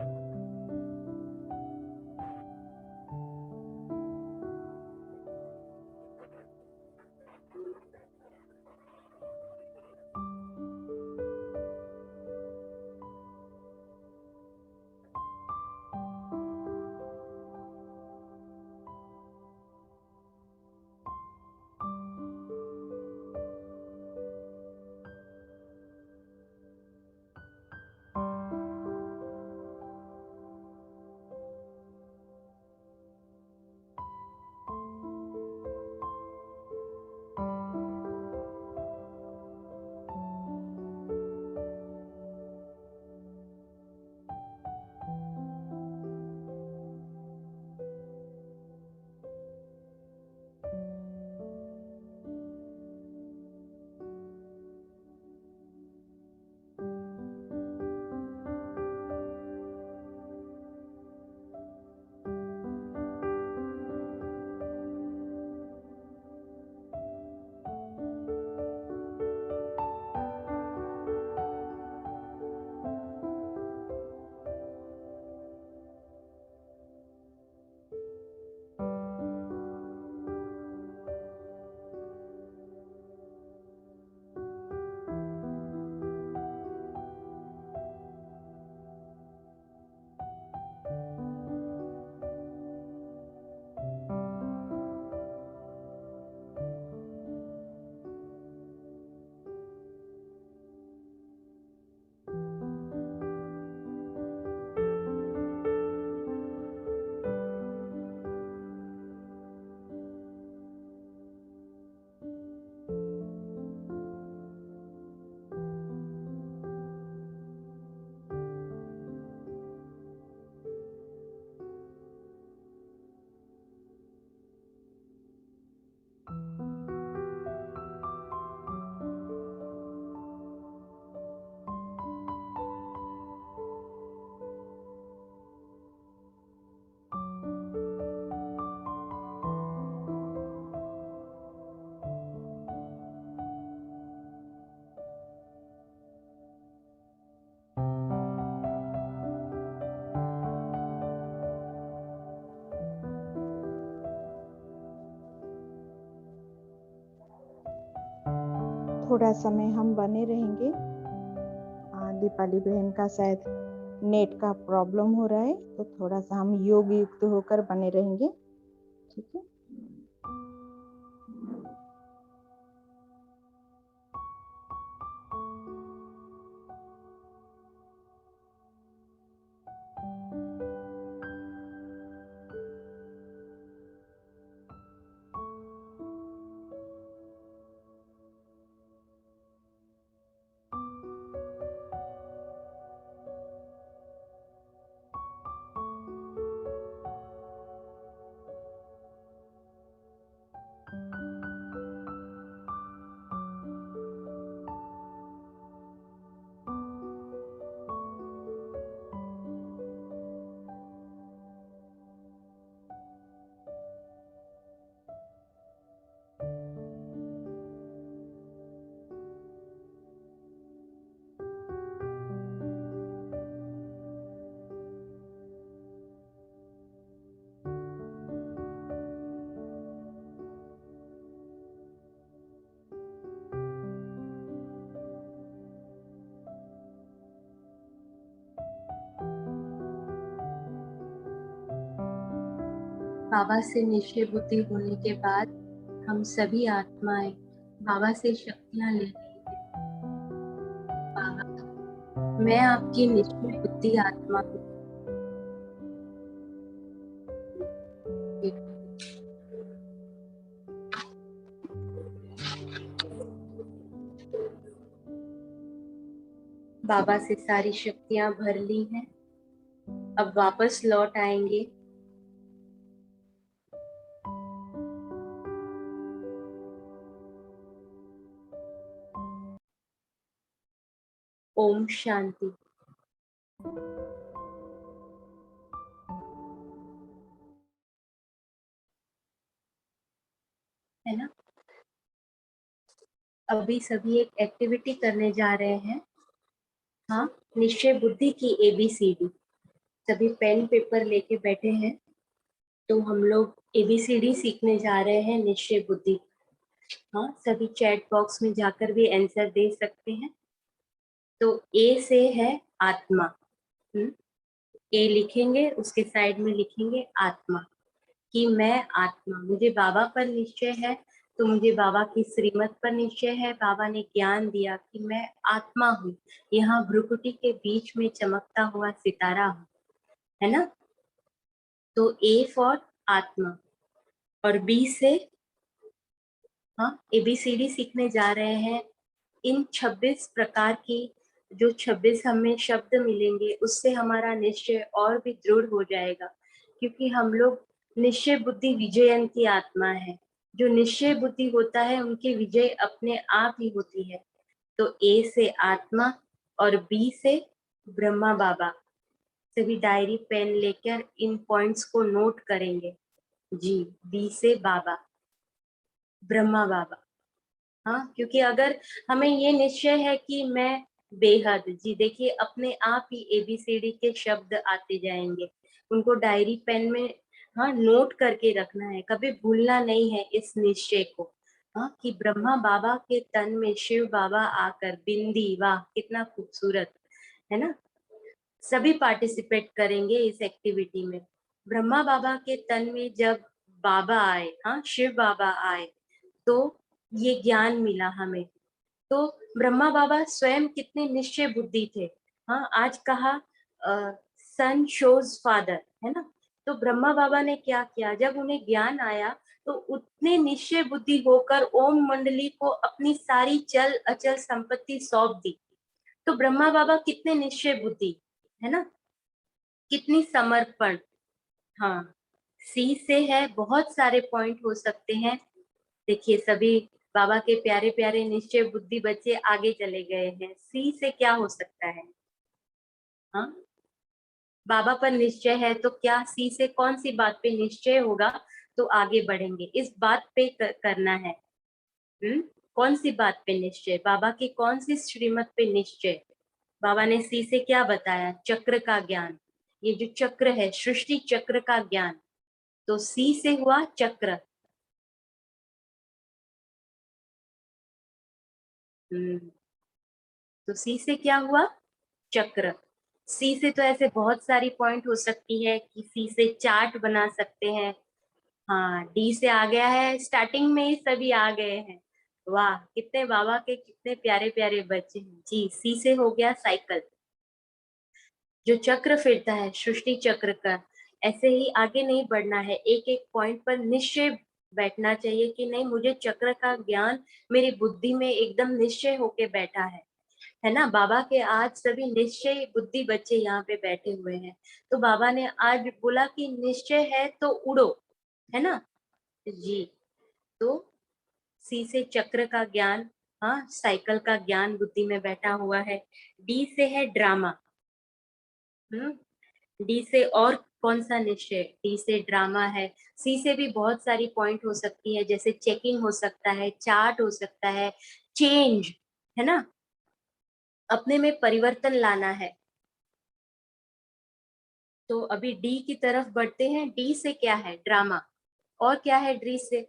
[SPEAKER 3] थोड़ा समय हम बने रहेंगे। दीपाली बहन का शायद नेट का प्रॉब्लम हो रहा है, तो थोड़ा सा हम योग युक्त होकर बने रहेंगे। ठीक है।
[SPEAKER 2] बाबा से निश्चय बुद्धि होने के बाद हम सभी आत्माएं बाबा से शक्तियां ले रही हैं। बाबा, मैं आपकी निश्चय बुद्धि आत्मा हूँ। बाबा से सारी शक्तियां भर ली हैं, अब वापस लौट आएंगे। ओम शांति। है ना। अभी सभी एक एक्टिविटी करने जा रहे हैं। हाँ, निश्चय बुद्धि की ABCD। सभी पेन पेपर लेके बैठे हैं, तो हम लोग ABCD सीखने जा रहे हैं निश्चय बुद्धि। हाँ, सभी चैट बॉक्स में जाकर भी आंसर दे सकते हैं। तो A से है आत्मा। A लिखेंगे, उसके साइड में लिखेंगे आत्मा, कि मैं आत्मा, मुझे बाबा पर निश्चय है, तो मुझे बाबा की श्रीमत पर निश्चय है। बाबा ने ज्ञान दिया कि मैं आत्मा हूँ, यहाँ भ्रुकुटी के बीच में चमकता हुआ सितारा हूँ, है ना। तो A फॉर आत्मा। और B से, हाँ, ABCD सीखने जा रहे हैं। इन 26 प्रकार की, जो 26 हमें शब्द मिलेंगे, उससे हमारा निश्चय और भी दृढ़ हो जाएगा, क्योंकि हम लोग निश्चय बुद्धि विजयन की आत्मा है। जो निश्चय बुद्धि होता है, उनकी विजय अपने आप ही होती है। तो A से आत्मा और B से ब्रह्मा बाबा। सभी डायरी पेन लेकर इन पॉइंट्स को नोट करेंगे। जी, B से बाबा, ब्रह्मा बाबा। हाँ, क्योंकि अगर हमें ये निश्चय है कि मैं बेहद, जी देखिए अपने आप ही ABCD के शब्द आते जाएंगे, उनको डायरी पेन में, हाँ, नोट करके रखना है, कभी भूलना नहीं है इस निश्चय को। हाँ, कि ब्रह्मा बाबा के तन में शिव बाबा आकर बिंदी, वाह कितना खूबसूरत, है ना। सभी पार्टिसिपेट करेंगे इस एक्टिविटी में। ब्रह्मा बाबा के तन में जब बाबा आए, हाँ, शिव बाबा आए, तो ये ज्ञान मिला हमें। तो ब्रह्मा बाबा स्वयं कितने निश्चय बुद्धि थे। हाँ, आज कहा सन शोज फादर, है ना। तो ब्रह्मा बाबा ने क्या किया, जब उन्हें ज्ञान आया, तो उतने निश्चय बुद्धि होकर ओम मंडली को अपनी सारी चल अचल संपत्ति सौंप दी। तो ब्रह्मा बाबा कितने निश्चय बुद्धि, है ना, कितनी समर्पण। हाँ, सी से है, बहुत सारे पॉइंट हो सकते हैं। देखिए सभी बाबा के प्यारे प्यारे निश्चय बुद्धि बच्चे आगे चले गए हैं। सी से क्या हो सकता है। हाँ, बाबा पर निश्चय है, तो क्या सी से कौन सी बात पे निश्चय होगा, तो आगे बढ़ेंगे, इस बात पे करना है। कौन सी बात पे निश्चय, बाबा की कौन सी श्रीमत पे निश्चय। बाबा ने सी से क्या बताया, चक्र का ज्ञान, ये जो चक्र है, सृष्टि चक्र का ज्ञान। तो सी से हुआ चक्र। तो सी से क्या हुआ, चक्र। सी से तो ऐसे बहुत सारी पॉइंट हो सकती है, कि सी से चार्ट बना सकते हैं। हाँ, डी से आ गया है, स्टार्टिंग में ही सभी आ गए हैं। वाह, कितने बाबा के कितने प्यारे प्यारे बच्चे हैं। जी, सी से हो गया साइकिल, जो चक्र फिरता है सृष्टि चक्र का। ऐसे ही आगे नहीं बढ़ना है, एक एक पॉइंट पर निश्चय बैठना चाहिए कि नहीं, मुझे चक्र का ज्ञान मेरी बुद्धि में एकदम निश्चय होके बैठा है ना। बाबा के आज सभी निश्चय बुद्धि बच्चे यहाँ पे बैठे हुए हैं। तो बाबा ने आज बोला कि निश्चय है तो उड़ो, है ना। जी, तो सी से चक्र का ज्ञान, हाँ, साइकिल का ज्ञान बुद्धि में बैठा हुआ है। डी से है ड्रामा। डी से और कौन सा निश्चय, डी से ड्रामा है। सी से भी बहुत सारी पॉइंट हो सकती है, जैसे चेकिंग हो सकता है, चार्ट हो सकता है, चेंज, है ना, अपने में परिवर्तन लाना है। तो अभी डी की तरफ बढ़ते हैं। डी से क्या है, ड्रामा। और क्या है डी से,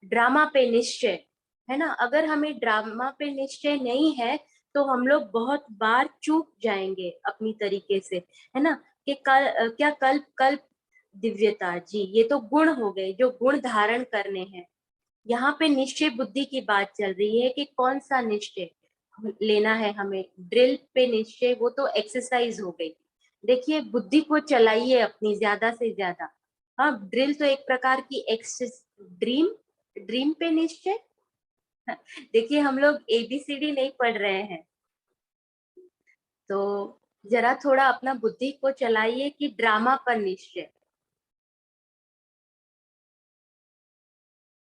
[SPEAKER 2] ड्रामा पे निश्चय, है ना। अगर हमें ड्रामा पे निश्चय नहीं है, तो हम लोग बहुत बार चूक जाएंगे अपनी तरीके से, है ना। कि क्या कल्प कल्प दिव्यता, जी ये तो गुण हो गए, जो गुण धारण करने हैं। यहाँ पे निश्चय बुद्धि की बात चल रही है कि कौन सा निश्चय, लेना है हमें, ड्रिल पे निश्चय, वो तो एक्सरसाइज हो गई। देखिए बुद्धि को चलाइए अपनी ज्यादा से ज्यादा। हाँ, ड्रिल तो एक प्रकार की एक्सरसाइज। ड्रीम, ड्रीम पे निश्चय। देखिए हम लोग एबीसीडी नहीं पढ़ रहे हैं, तो जरा थोड़ा अपना बुद्धि को चलाइए कि ड्रामा पर निश्चय,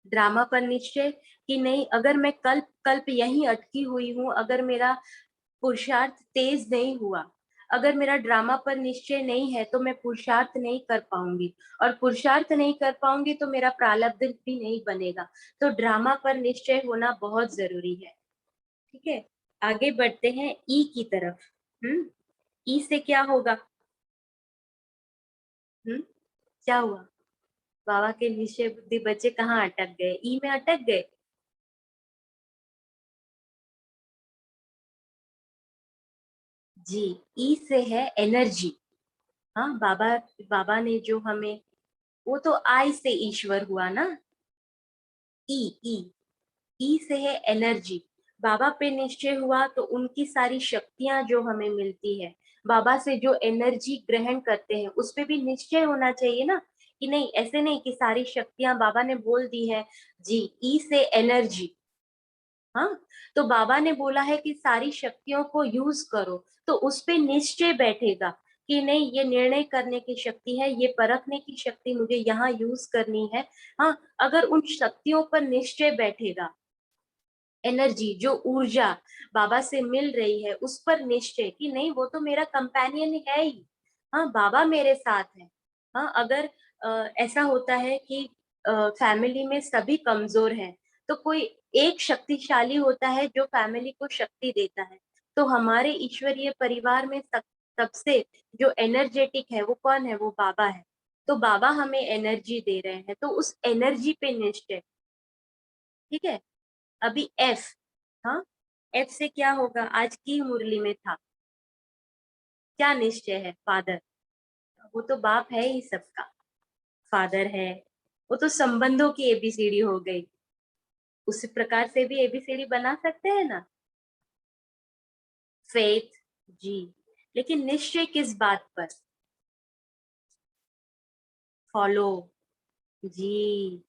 [SPEAKER 2] ड्रामा पर निश्चय कि नहीं, अगर मैं कल्प कल्प यहीं अटकी हुई हूँ, अगर मेरा पुरुषार्थ तेज नहीं हुआ, अगर मेरा ड्रामा पर निश्चय नहीं है, तो मैं पुरुषार्थ नहीं कर पाऊंगी, और पुरुषार्थ नहीं कर पाऊंगी तो मेरा प्रारब्ध भी नहीं बनेगा। तो ड्रामा पर निश्चय होना बहुत जरूरी है। ठीक है, आगे बढ़ते हैं ई की तरफ। ई से क्या होगा? क्या हुआ? बाबा के निश्चय बुद्धि बच्चे कहाँ अटक गए? ई में अटक गए। जी, ई से है एनर्जी। हाँ, बाबा, बाबा ने जो हमें, वो तो आई से ईश्वर हुआ ना। ई, ई, ई से है एनर्जी। बाबा पे निश्चय हुआ तो उनकी सारी शक्तियां जो हमें मिलती है, बाबा से जो एनर्जी ग्रहण करते हैं, उस पे भी निश्चय होना चाहिए ना, कि नहीं ऐसे नहीं कि सारी शक्तियां बाबा ने बोल दी है। जी, ई से एनर्जी। हाँ, तो बाबा ने बोला है कि सारी शक्तियों को यूज करो, तो उस पे निश्चय बैठेगा कि नहीं, ये निर्णय करने की शक्ति है, ये परखने की शक्ति मुझे यहाँ यूज करनी है। हाँ, अगर उन शक्तियों पर निश्चय बैठेगा, एनर्जी जो ऊर्जा बाबा से मिल रही है उस पर निश्चय कि नहीं, वो तो मेरा कंपेनियन है ही। हाँ, बाबा मेरे साथ है। हाँ, अगर ऐसा होता है कि फैमिली में सभी कमजोर हैं, तो कोई एक शक्तिशाली होता है जो फैमिली को शक्ति देता है। तो हमारे ईश्वरीय परिवार में सबसे जो एनर्जेटिक है वो कौन है? वो बाबा है। तो बाबा हमें एनर्जी दे रहे हैं, तो उस एनर्जी पे निश्चय। ठीक है, अभी एफ। हाँ, एफ से क्या होगा? आज की मुरली में था, क्या निश्चय है? फादर। वो तो बाप है ही सबका, फादर है। वो तो संबंधों की एबीसीडी हो गई, उसी प्रकार से भी एबीसीडी बना सकते हैं ना। फेथ, जी, लेकिन निश्चय किस बात पर? फॉलो, जी।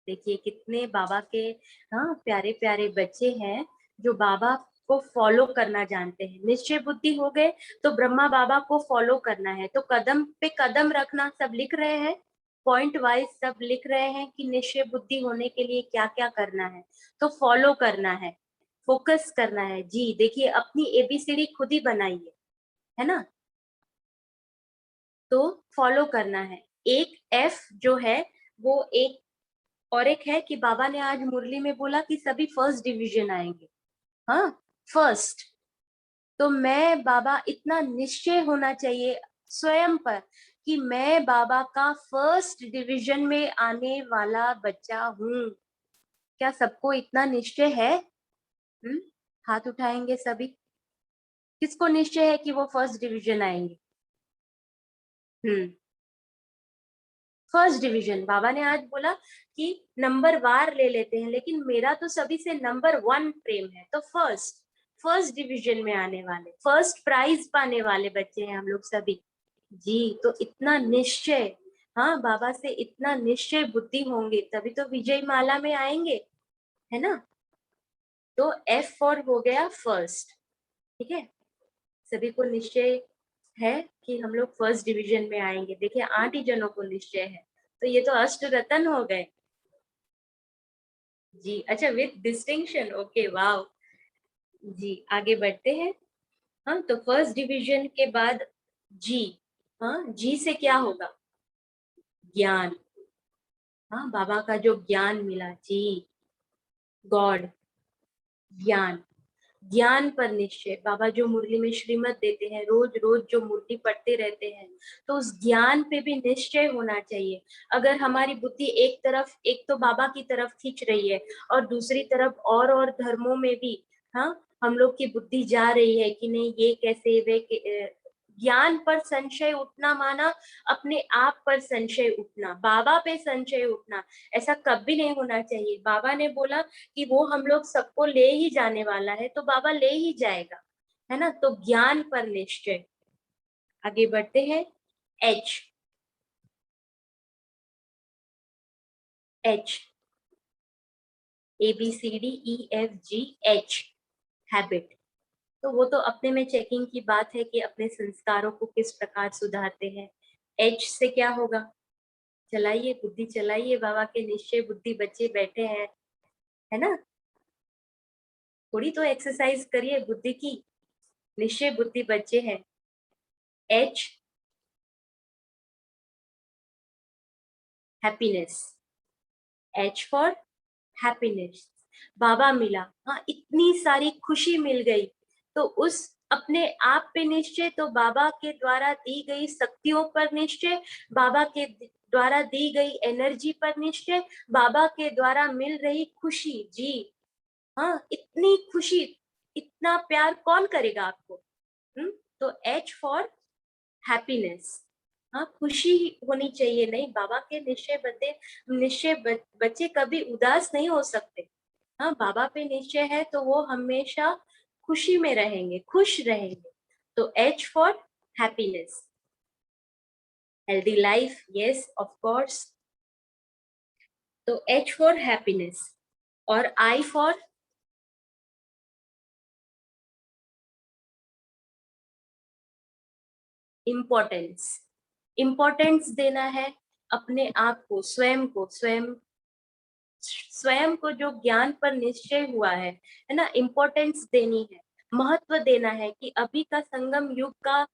[SPEAKER 2] देखिए कितने बाबा के, हाँ, प्यारे प्यारे बच्चे हैं जो बाबा को फॉलो करना जानते हैं। निश्चय बुद्धि हो गए तो ब्रह्मा बाबा को फॉलो करना है, तो कदम पे कदम रखना, सब लिख रहे हैं, पॉइंट वाइज सब लिख रहे हैं कि निश्चय बुद्धि होने के लिए क्या क्या करना है। तो फॉलो करना है, फोकस करना है। जी, देखिए अपनी एबीसीडी खुद ही बनाइए, है ना, तो फॉलो करना है। एक एफ जो है वो एक, और एक है कि बाबा ने आज मुरली में बोला कि सभी फर्स्ट डिवीजन आएंगे। हाँ, फर्स्ट। तो मैं, बाबा, इतना निश्चय होना चाहिए स्वयं पर कि मैं बाबा का फर्स्ट डिवीजन में आने वाला बच्चा हूँ। क्या सबको इतना निश्चय है? हाथ उठाएंगे सभी। किसको निश्चय है कि वो फर्स्ट डिवीजन आएंगे? हम्म, फर्स्ट डिवीजन। बाबा ने आज बोला कि नंबर वार ले लेते हैं, लेकिन मेरा तो सभी से नंबर 1 प्रेम है, तो फर्स्ट, फर्स्ट डिवीजन में आने वाले, फर्स्ट प्राइज पाने वाले बच्चे हैं हम लोग सभी। जी, तो इतना निश्चय, हाँ, बाबा से इतना निश्चय बुद्धि होंगे तभी तो विजय माला में आएंगे, है ना। तो एफ फॉर हो गया फर्स्ट। ठीक है, सभी को निश्चय है कि हम लोग फर्स्ट डिवीजन में आएंगे। देखिए 8 ही जनों को निश्चय है, तो ये तो अष्ट रतन हो गए। जी, अच्छा, विथ डिस्टिंक्शन, ओके, वाव। जी, आगे बढ़ते हैं। हाँ, तो फर्स्ट डिवीजन के बाद जी। हाँ, जी से क्या होगा? ज्ञान। हाँ, बाबा का जो ज्ञान मिला, जी, गॉड, ज्ञान, ज्ञान पर निश्चय। बाबा जो मुरली में श्रीमत देते हैं, रोज रोज जो मुरली पढ़ते रहते हैं, तो उस ज्ञान पे भी निश्चय होना चाहिए। अगर हमारी बुद्धि एक तरफ, एक तो बाबा की तरफ खींच रही है, और दूसरी तरफ और धर्मों में भी, हाँ, हम लोग की बुद्धि जा रही है कि नहीं, ये कैसे, वे ज्ञान पर संशय उठना माना अपने आप पर संशय उठना, बाबा पे संशय उठना, ऐसा कभी नहीं होना चाहिए। बाबा ने बोला कि वो हम लोग सबको ले ही जाने वाला है, तो बाबा ले ही जाएगा, है ना। तो ज्ञान पर निश्चय। आगे बढ़ते हैं। H, H, ABCDEFG, H, habit. तो वो तो अपने में चेकिंग की बात है कि अपने संस्कारों को किस प्रकार सुधारते हैं। एच से क्या होगा? चलाइए बुद्धि, चलाइए, बाबा के निश्चय बुद्धि बच्चे बैठे हैं, है ना। थोड़ी तो एक्सरसाइज करिए बुद्धि की, निश्चय बुद्धि बच्चे हैं। H, happiness, H for happiness. बाबा मिला, हाँ, इतनी सारी खुशी मिल गई, तो उस अपने आप पे निश्चय, तो बाबा के द्वारा दी गई शक्तियों पर निश्चय, बाबा के द्वारा दी गई एनर्जी पर निश्चय, बाबा के द्वारा मिल रही खुशी। जी हाँ, इतनी खुशी, इतना प्यार कौन करेगा आपको। तो एच फॉर हैप्पीनेस। हाँ, खुशी होनी चाहिए, नहीं, बाबा के बच्चे कभी उदास नहीं हो सकते। हाँ, बाबा पे निश्चय है तो वो हमेशा खुशी में रहेंगे, खुश रहेंगे। तो H for happiness. Healthy life, yes of course. तो एच फॉर हैप्पीनेस। और आई फॉर इम्पोर्टेंस। इम्पोर्टेंस देना है अपने आप को, स्वयं को, स्वयं को जो ज्ञान पर निश्चय हुआ है ना, इम्पोर्टेंस देनी है, महत्व देना है कि अभी का संगम युग का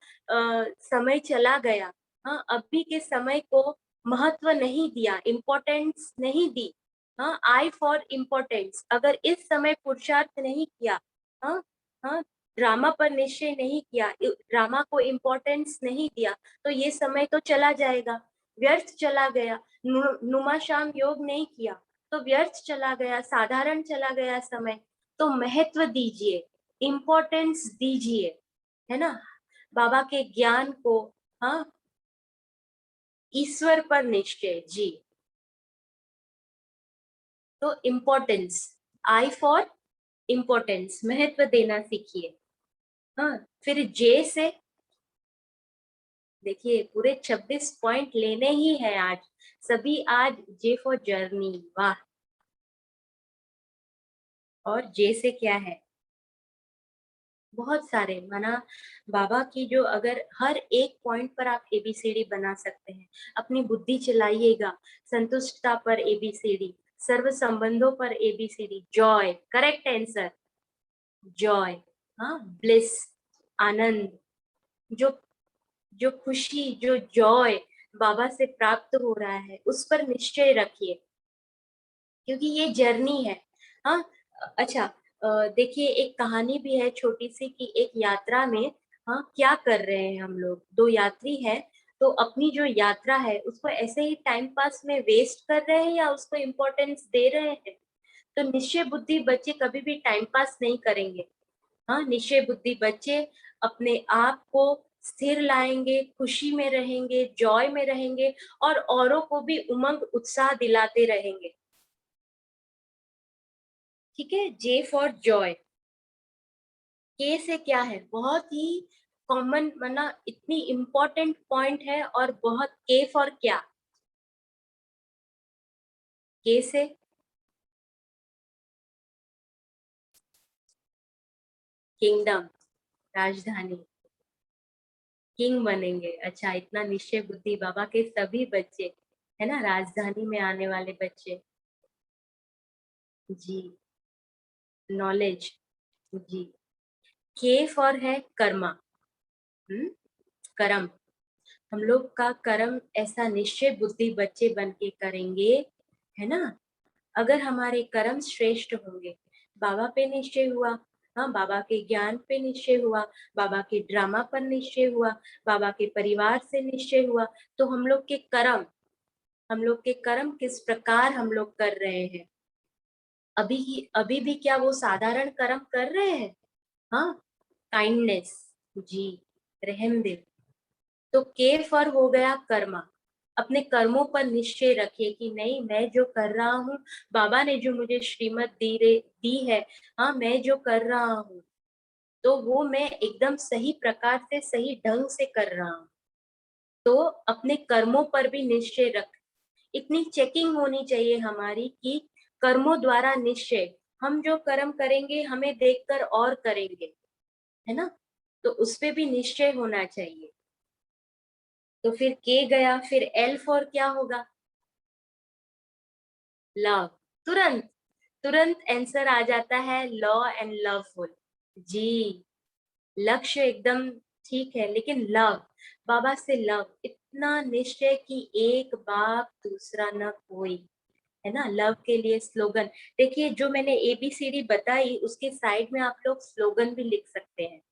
[SPEAKER 2] समय चला गया। हाँ, अभी के समय को महत्व नहीं दिया, इम्पोर्टेंस नहीं दी। हाँ, आई फॉर इम्पोर्टेंस। अगर इस समय पुरुषार्थ नहीं किया, हाँ, हाँ, ड्रामा पर निश्चय नहीं किया, ड्रामा को इम्पोर्टेंस नहीं दिया, तो ये समय तो चला जाएगा, व्यर्थ चला गया। नुमा शाम योग नहीं किया तो व्यर्थ चला गया, साधारण चला गया समय। तो महत्व दीजिए, इम्पोर्टेंस दीजिए, है ना, बाबा के ज्ञान को। हाँ, ईश्वर पर निश्चय। जी, तो इम्पोर्टेंस, आई फॉर इम्पोर्टेंस, महत्व देना सीखिए। हाँ, फिर जे से देखिए, पूरे 26 पॉइंट लेने ही है आज, सभी आज जे फॉर जर्नी। वाह। और जे से क्या है? बहुत सारे माना, बाबा की जो, अगर हर एक पॉइंट पर आप एबीसीडी बना सकते हैं, अपनी बुद्धि चलाइएगा, संतुष्टता पर एबीसीडी, सर्व संबंधों पर A B C D, joy, correct answer, joy. हाँ, ब्लिस, आनंद, जो जो खुशी, जो जॉय बाबा से प्राप्त हो रहा है, उस पर निश्चय रखिए, क्योंकि ये जर्नी है। हाँ, अच्छा, देखिए, एक कहानी भी है छोटी सी कि एक यात्रा में, हाँ, क्या कर रहे हैं हम लोग, दो यात्री हैं, तो अपनी जो यात्रा है उसको ऐसे ही टाइम पास में वेस्ट कर रहे हैं या उसको इम्पोर्टेंस दे रहे हैं। तो निश्चय बुद्धि बच्चे कभी भी टाइम पास नहीं करेंगे। हाँ, निश्चय बुद्धि बच्चे अपने आप को स्थिर लाएंगे, खुशी में रहेंगे, जॉय में रहेंगे, और औरों को भी उमंग उत्साह दिलाते रहेंगे। ठीक है, जे फॉर जॉय। के से क्या है? बहुत ही कॉमन, माना इतनी इंपॉर्टेंट पॉइंट है, और बहुत, के फॉर क्या? के से किंगडम, राजधानी, किंग बनेंगे। अच्छा, इतना निश्चय बुद्धि बाबा के सभी बच्चे, है ना, राजधानी में आने वाले बच्चे। जी, नॉलेज। जी, के फॉर है कर्मा। कर्म, हम लोग का कर्म ऐसा निश्चय बुद्धि बच्चे बन के करेंगे, है ना। अगर हमारे कर्म श्रेष्ठ होंगे, बाबा पे निश्चय हुआ, हाँ, बाबा के ज्ञान पे निश्चय हुआ, बाबा के ड्रामा पर निश्चय हुआ, बाबा के परिवार से निश्चय हुआ, तो हम लोग के कर्म किस प्रकार हम लोग कर रहे हैं। अभी भी क्या वो साधारण कर्म कर रहे हैं? हाँ, काइंडनेस, जी, रहम दिल, तो के फॉर हो गया कर्मा। अपने कर्मों पर निश्चय रखिए कि नहीं, मैं जो कर रहा हूँ, बाबा ने जो मुझे श्रीमत दी है, हाँ मैं जो कर रहा हूँ तो वो मैं एकदम सही प्रकार से, सही ढंग से कर रहा हूँ। तो अपने कर्मों पर भी निश्चय रख, इतनी चेकिंग होनी चाहिए हमारी कि कर्मों द्वारा निश्चय, हम जो कर्म करेंगे हमें देखकर और करेंगे, है ना, तो उस पे भी निश्चय होना चाहिए। तो फिर के गया, फिर एल फॉर क्या होगा, लव। तुरंत तुरंत आंसर आ जाता है, लॉ एंड लवफुल। जी, लक्ष्य एकदम ठीक है, लेकिन लव, बाबा से लव, इतना निश्चय कि एक बाप दूसरा न कोई, है ना। लव के लिए स्लोगन, देखिए जो मैंने एबीसीडी बताई उसके साइड में आप लोग स्लोगन भी लिख सकते हैं।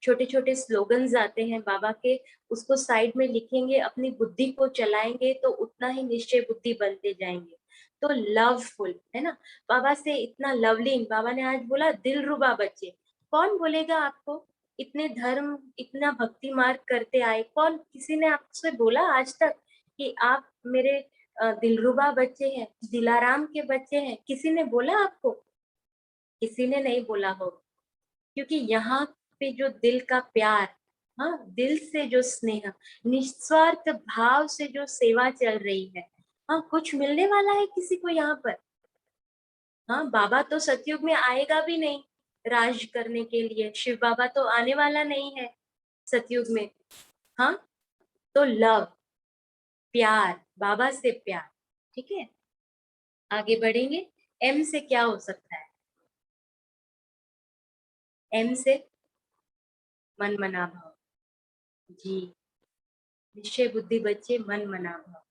[SPEAKER 2] छोटे छोटे स्लोगन्स आते हैं बाबा के, उसको साइड में लिखेंगे, अपनी बुद्धि को चलाएंगे तो उतना ही निश्चय बुद्धि बनते जाएंगे। तो लवफुल, है ना, बाबा से इतना लवली, बाबा ने आज बोला दिलरुबा बच्चे। कौन बोलेगा आपको, इतने धर्म, इतना भक्ति मार्ग करते आए, कौन, किसी ने आपसे बोला आज तक कि आप मेरे दिलरुबा बच्चे हैं, दिलाराम के बच्चे हैं, किसी ने बोला आपको? किसी ने नहीं बोला हो, क्योंकि यहाँ पे जो दिल का प्यार, हाँ दिल से जो स्नेह, निस्वार्थ भाव से जो सेवा चल रही है, हाँ कुछ मिलने वाला है किसी को यहाँ पर? हाँ, बाबा तो सतयुग में आएगा भी नहीं राज करने के लिए, शिव बाबा तो आने वाला नहीं है सतयुग में। हाँ, तो लव, प्यार, बाबा से प्यार, ठीक है। आगे बढ़ेंगे, एम से क्या हो सकता है, एम से मन मना भाव। जी, निश्चय बुद्धि बच्चे, मन मना भाव।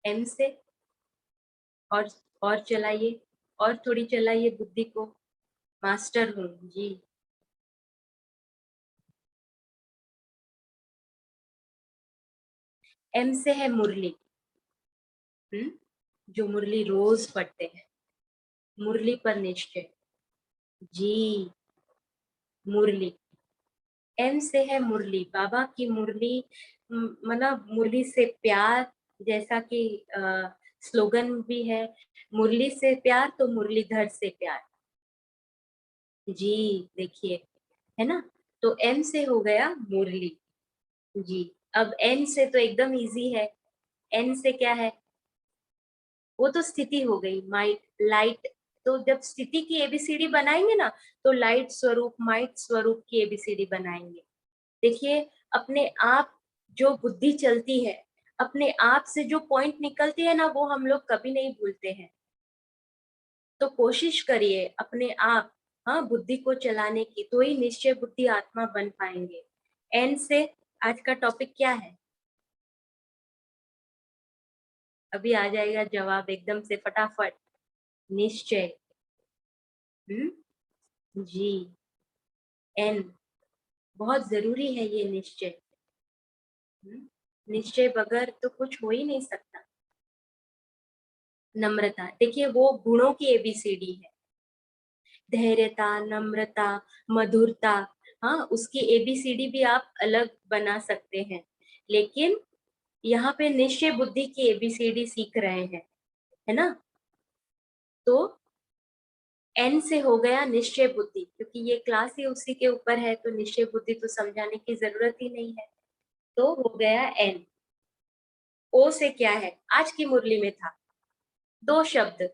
[SPEAKER 2] एम से और और चलाइए, और थोड़ी चलाइए बुद्धि को, मास्टर हूँ जी। एम से है मुरली, जो मुरली रोज पढ़ते हैं, मुरली पर निश्चय। जी, मुरली, एम से है मुरली, बाबा की मुरली, मतलब मुरली से प्यार, जैसा कि स्लोगन भी है, मुरली से प्यार तो मुरलीधर से प्यार। जी, देखिए, है ना, तो एम से हो गया मुरली। जी, अब एन से तो एकदम इजी है, एन से क्या है, वो तो स्थिति हो गई, माइट, लाइट। तो जब स्थिति की एबीसीडी बनाएंगे ना, तो लाइट स्वरूप, माइट स्वरूप की एबीसीडी बनाएंगे। देखिए, अपने आप जो बुद्धि चलती है, अपने आप से जो पॉइंट निकलती है ना, वो हम लोग कभी नहीं भूलते हैं। तो कोशिश करिए अपने आप, हाँ बुद्धि को चलाने की, तो ही निश्चय बुद्धि आत्मा बन पाएंगे। एन से आज का टॉपिक क्या है, अभी आ जाएगा जवाब एकदम से फटाफट, निश्चय। जी, एन, बहुत जरूरी है ये निश्चय। निश्चय बगैर तो कुछ हो ही नहीं सकता। नम्रता, देखिए वो गुणों की एबीसीडी है, धैर्यता, नम्रता, मधुरता, हाँ उसकी एबीसीडी भी आप अलग बना सकते हैं, लेकिन यहाँ पे निश्चय बुद्धि की एबीसीडी सीख रहे हैं, है ना। तो एन से हो गया निश्चय बुद्धि, क्योंकि ये क्लास ही उसी के ऊपर है, तो निश्चय बुद्धि तो समझाने की जरूरत ही नहीं है, तो हो गया एन। ओ से क्या है, आज की मुरली में था दो शब्द,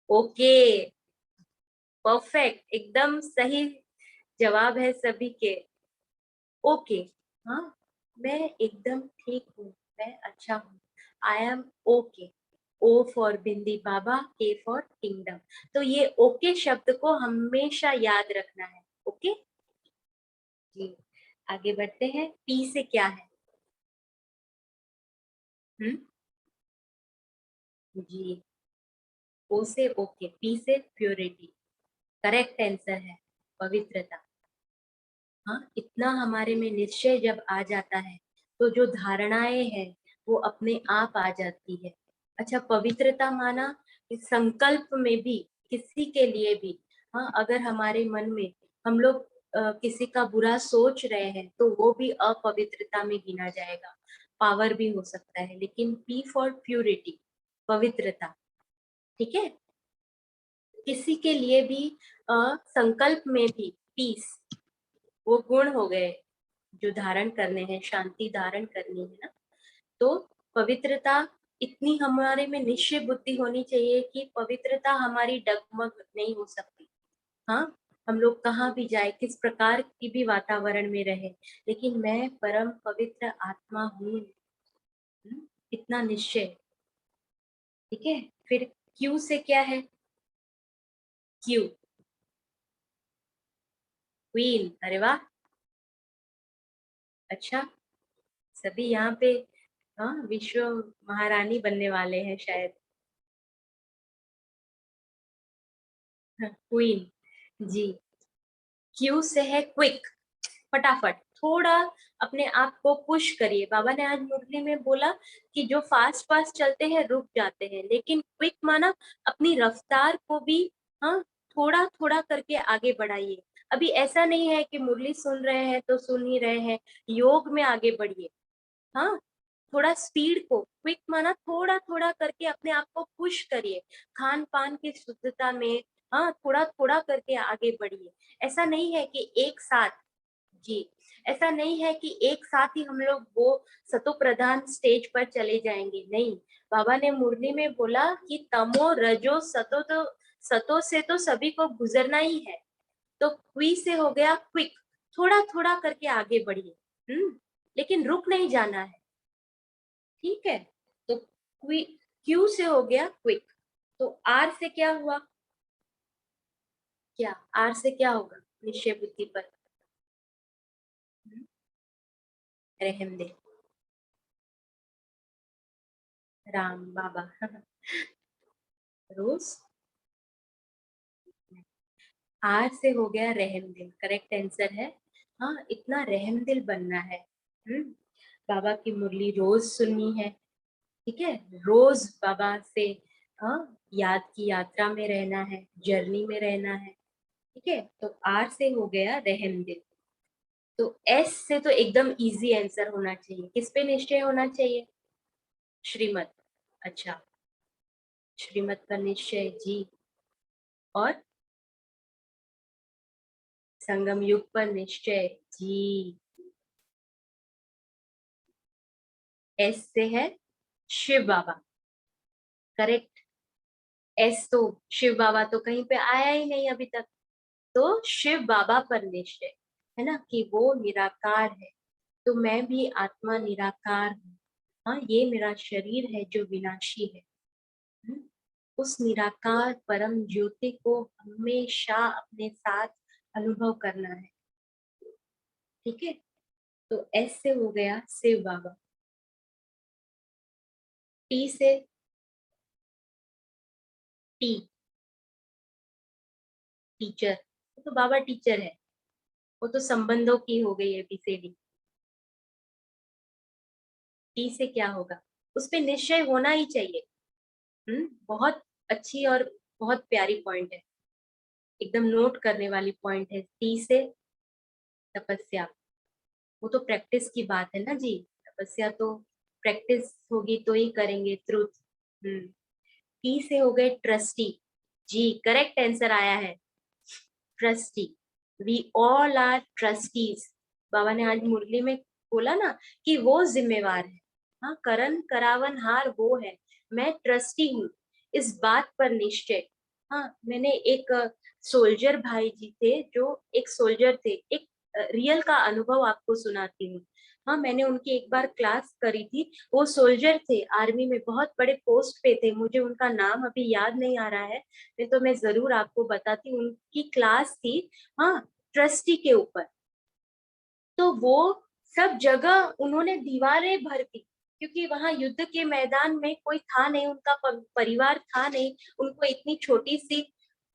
[SPEAKER 2] ओके, परफेक्ट, एकदम सही जवाब है सभी के, ओके। हाँ, मैं एकदम ठीक हूँ, मैं अच्छा हूँ, I am okay. O for bindi बाबा, के फॉर किंगडम। तो ये ओके शब्द को हमेशा याद रखना है, ओके जी। आगे बढ़ते हैं, पी से क्या है, हम्म, जी, ओ से ओके, पी से प्योरिटी, करेक्ट आंसर है, पवित्रता। हाँ, इतना हमारे में निश्चय जब आ जाता है, तो जो धारणाएं हैं वो अपने आप आ जाती है। अच्छा, पवित्रता माना कि संकल्प में भी, किसी के लिए भी, हाँ अगर हमारे मन में हम लोग किसी का बुरा सोच रहे हैं तो वो भी अपवित्रता में गिना जाएगा। पावर भी हो सकता है, लेकिन P फॉर प्यूरिटी, पवित्रता। ठीक है, किसी के लिए भी संकल्प में भी पीस, वो गुण हो गए जो धारण करने हैं, शांति धारण करनी है ना। तो पवित्रता इतनी हमारे में निश्चय बुद्धि होनी चाहिए कि पवित्रता हमारी डगमग नहीं हो सकती। हाँ, हम लोग कहाँ भी जाए, किस प्रकार की भी वातावरण में रहे, लेकिन मैं परम पवित्र आत्मा हूँ, इतना निश्चय। ठीक है, फिर क्यू से क्या है? Q, queen. अरे वाह, अच्छा, सभी यहाँ पे हाँ विश्व महारानी बनने वाले हैं शायद। क्वीन जी। क्यू से है क्विक, फटाफट, थोड़ा अपने आप को पुश करिए। बाबा ने आज मुरली में बोला कि जो फास्ट फास्ट चलते हैं रुक जाते हैं, लेकिन क्विक माना अपनी रफ्तार को भी हाँ थोड़ा थोड़ा करके आगे बढ़ाइए। अभी ऐसा नहीं है कि मुरली सुन रहे हैं तो सुन ही रहे हैं, योग में आगे बढ़िए। हाँ, थोड़ा स्पीड को, क्विक माना थोड़ा थोड़ा करके अपने आप को पुश करिए, खान पान की शुद्धता में हाँ थोड़ा थोड़ा करके आगे बढ़िए। ऐसा नहीं है कि एक साथ, जी, ऐसा नहीं है कि एक साथ ही हम लोग वो सतो प्रधान स्टेज पर चले जाएंगे, नहीं। बाबा ने मुरली में बोला कि तमो रजो सतो, तो सतो से तो सभी को गुजरना ही है। तो क्वी से हो गया क्विक, थोड़ा थोड़ा करके आगे बढ़िए, लेकिन रुक नहीं जाना है। ठीक है, तो क्यू से हो गया क्विक। तो आर से क्या हुआ? क्या आर से क्या होगा निश्चय बुद्धि पर? रहम दे, राम बाबा। रोज आर से हो गया रहम दिल, करेक्ट आंसर है। हाँ, इतना रहम दिल बनना है। हम्म, बाबा की मुरली रोज सुननी है। ठीक है, रोज बाबा से हाँ याद की यात्रा में रहना है, जर्नी में रहना है। ठीक है, तो आर से हो गया रहम दिल। तो एस से तो एकदम इजी आंसर होना चाहिए। किस पे निश्चय होना चाहिए? श्रीमत। अच्छा, श्रीमत पर निश्चय जी। और संगम युग पर निश्चय जी। एस से है शिव बाबा, करेक्ट। एस तो शिव बाबा तो कहीं पे आया ही नहीं अभी तक, तो शिव बाबा पर निश्चय है ना कि वो निराकार है। तो मैं भी आत्मा निराकार हूँ। हाँ, ये मेरा शरीर है जो विनाशी है। हम्म, उस निराकार परम ज्योति को हमेशा अपने साथ अनुभव करना है। ठीक है, तो एस से हो गया शिव बाबा। टी से टी, टीचर। तो बाबा टीचर है, वो तो संबंधों की हो गई है बीसीडी। टी से क्या होगा? उस पे निश्चय होना ही चाहिए। बहुत अच्छी और बहुत प्यारी पॉइंट है, एकदम नोट करने वाली पॉइंट है। टी से तपस्या, वो तो प्रैक्टिस की बात है ना जी। तपस्या तो प्रैक्टिस होगी तो ही करेंगे, ट्रुथ। टी से हो गए ट्रस्टी जी, करेक्ट आंसर आया है, trustee. We all are trustees. बाबा ने आज मुरली में बोला ना कि वो जिम्मेवार है। हाँ, करण करावन हार वो है, मैं ट्रस्टी हूँ, इस बात पर निश्चय। हाँ, मैंने एक सोल्जर भाई जी थे, जो एक सोल्जर थे, एक रियल का अनुभव आपको सुनाती हूँ। हाँ, मैंने उनकी एक बार क्लास करी थी। वो सोल्जर थे, आर्मी में बहुत बड़े पोस्ट पे थे, मुझे उनका नाम अभी याद नहीं आ रहा है, नहीं तो मैं जरूर आपको बताती हूँ। उनकी क्लास थी हाँ ट्रस्टी के ऊपर। तो वो सब जगह उन्होंने दीवारें भर दी, क्योंकि वहां युद्ध के मैदान में कोई था नहीं, उनका परिवार था नहीं। उनको इतनी छोटी सी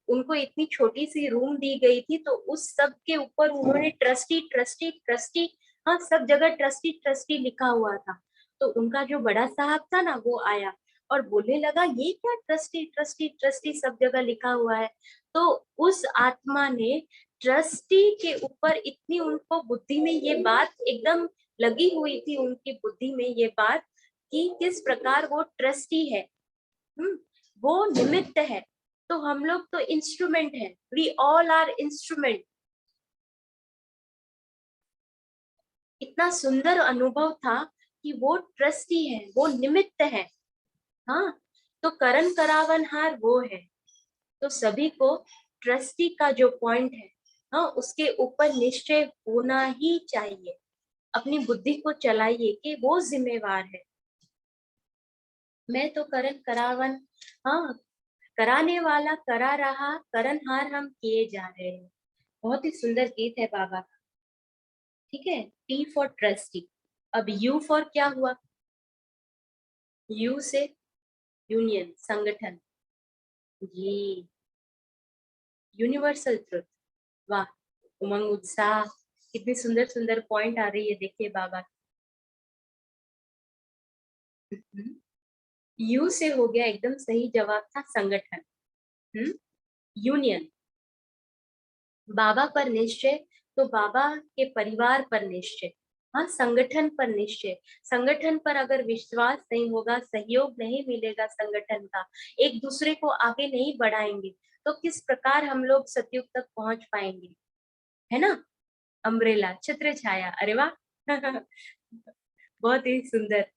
[SPEAKER 2] उनको इतनी छोटी सी रूम दी गई थी, तो उस सब के ऊपर उन्होंने ट्रस्टी ट्रस्टी ट्रस्टी, हाँ सब जगह ट्रस्टी ट्रस्टी लिखा हुआ था। तो उनका जो बड़ा साहब था ना, वो आया और बोलने लगा ये क्या ट्रस्टी ट्रस्टी ट्रस्टी सब जगह लिखा हुआ है। तो उस आत्मा ने ट्रस्टी के ऊपर इतनी उनको बुद्धि में ये बात एकदम लगी हुई थी, उनकी बुद्धि में ये बात कि किस प्रकार वो ट्रस्टी है, वो निमित्त है, तो हम लोग तो इंस्ट्रूमेंट है, वी ऑल आर इंस्ट्रूमेंट। इतना सुंदर अनुभव था कि वो ट्रस्टी है, वो निमित्त है। हाँ, तो करण करावनहार वो है। तो सभी को ट्रस्टी का जो पॉइंट है, हाँ, उसके ऊपर निश्चय होना ही चाहिए। अपनी बुद्धि को चलाइए कि वो जिम्मेवार है। मैं तो करण करावन, हाँ, कराने वाला करा रहा, करणहार हम किए जा रहे हैं। बहुत ही सुंदर गीत है बाबा का। ठीक है, टी फॉर ट्रस्टी। अब यू फॉर क्या हुआ? यू से यूनियन, संगठन। जी, यूनिवर्सल ट्रुथ। वाह, उमंग, उत्साह, कितनी सुंदर सुंदर पॉइंट आ रही है, देखिए बाबा। यू से हो गया, एकदम सही जवाब था संगठन, यूनियन। बाबा पर निश्चय, तो बाबा के परिवार पर निश्चय, हाँ, संगठन पर निश्चय। संगठन पर अगर विश्वास नहीं होगा, सहयोग नहीं मिलेगा संगठन का, एक दूसरे को आगे नहीं बढ़ाएंगे, तो किस प्रकार हम लोग सतयुग तक पहुंच पाएंगे, है ना? अम्ब्रेला, छत्र छाया, अरे वाह बहुत ही सुंदर,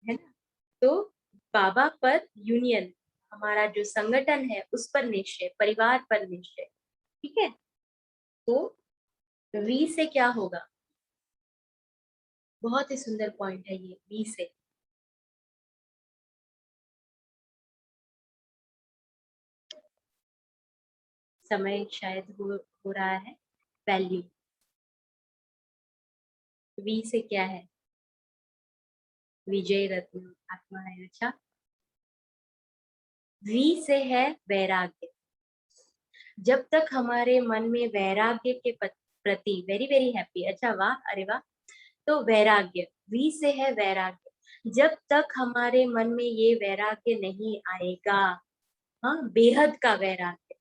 [SPEAKER 2] है ना? तो बाबा पर यूनियन, हमारा जो संगठन है उस पर निश्चय, परिवार पर निश्चय। ठीक है, तो वी से क्या होगा? बहुत ही सुंदर पॉइंट है ये, वी से। समय शायद हो रहा है। वैल्यू, वी से क्या है? विजय रत्न, आत्मा है। अच्छा, वी से है वैराग्य। जब तक हमारे मन में वैराग्य के प्रति, वेरी वेरी हैप्पी, अच्छा वाह, अरे वाह, तो वैराग्य, वी से है वैराग्य। जब तक हमारे मन में ये वैराग्य नहीं आएगा, हाँ, बेहद का वैराग्य,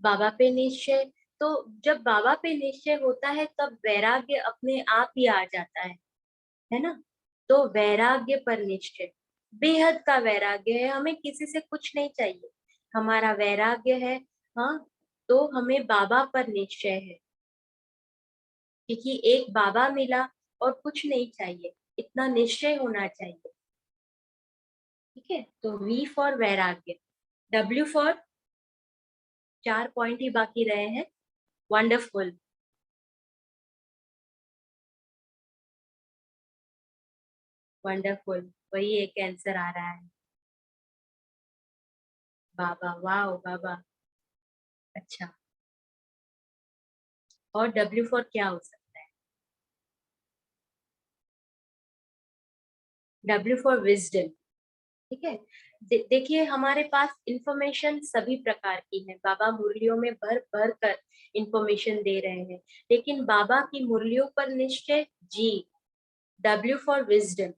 [SPEAKER 2] बाबा पे निश्चय, तो जब बाबा पे निश्चय होता है तब वैराग्य अपने आप ही आ जाता है ना? तो वैराग्य पर निश्चय, बेहद का वैराग्य है, हमें किसी से कुछ नहीं चाहिए, हमारा वैराग्य है, हाँ, तो हमें बाबा पर निश्चय है, क्योंकि एक बाबा मिला और कुछ नहीं चाहिए, इतना निश्चय होना चाहिए। ठीक है, तो वी फॉर वैराग्य। डब्ल्यू फॉर, 4 पॉइंट ही बाकी रहे हैं। वंडरफुल, वंडरफुल, वही एक आंसर आ रहा है। बाबा, वाह बाबा, अच्छा। और डब्ल्यू फॉर क्या हो सकता है? W for wisdom. ठीक है, देखिए हमारे पास इंफॉर्मेशन सभी प्रकार की है, बाबा मुरलियों में भर भर कर इंफॉर्मेशन दे रहे हैं, लेकिन बाबा की मुरलियों पर निश्चय, जी, डब्ल्यू फॉर विजडम।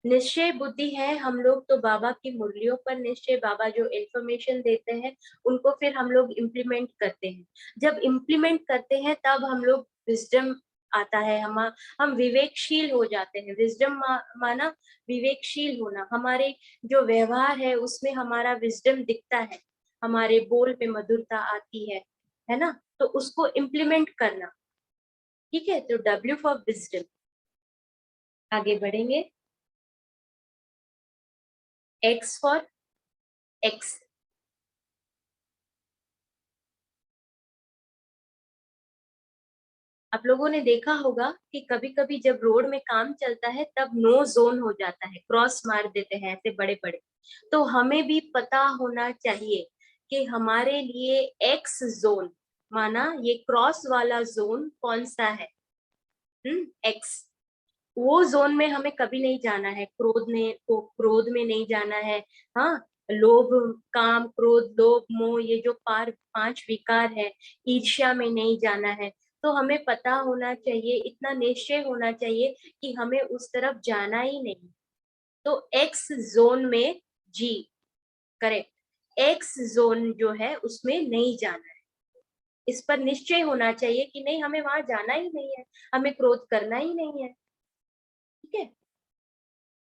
[SPEAKER 2] निश्चय बुद्धि है हम लोग, तो बाबा की मुरलियों पर निश्चय, बाबा जो इंफॉर्मेशन देते हैं उनको फिर हम लोग इम्प्लीमेंट करते हैं। जब इम्प्लीमेंट करते हैं तब हम लोग विजडम आता है, हम विवेकशील हो जाते हैं। विजडम माना विवेकशील होना, हमारे जो व्यवहार है उसमें हमारा विजडम दिखता है, हमारे बोल में मधुरता आती है ना? तो उसको इम्प्लीमेंट करना। ठीक है, तो डब्ल्यू फॉर विजडम। आगे बढ़ेंगे। X for x. आप लोगों ने देखा होगा कि कभी कभी जब रोड में काम चलता है तब नो जोन हो जाता है, क्रॉस मार देते हैं ऐसे बड़े बड़े। तो हमें भी पता होना चाहिए कि हमारे लिए एक्स जोन, माना ये क्रॉस वाला जोन कौन सा है, एक्स। वो जोन में हमें कभी नहीं जाना है, क्रोध में नहीं जाना है, हाँ, लोभ, काम, क्रोध, लोभ, मोह, ये जो 5 विकार है, ईर्ष्या में नहीं जाना है। तो हमें पता होना चाहिए, इतना निश्चय होना चाहिए कि हमें उस तरफ जाना ही नहीं। तो एक्स जोन में, जी, करेक्ट, एक्स जोन जो है उसमें नहीं जाना है। इस पर निश्चय होना चाहिए कि नहीं, हमें वहां जाना ही नहीं है, हमें क्रोध करना ही नहीं है। ठीक है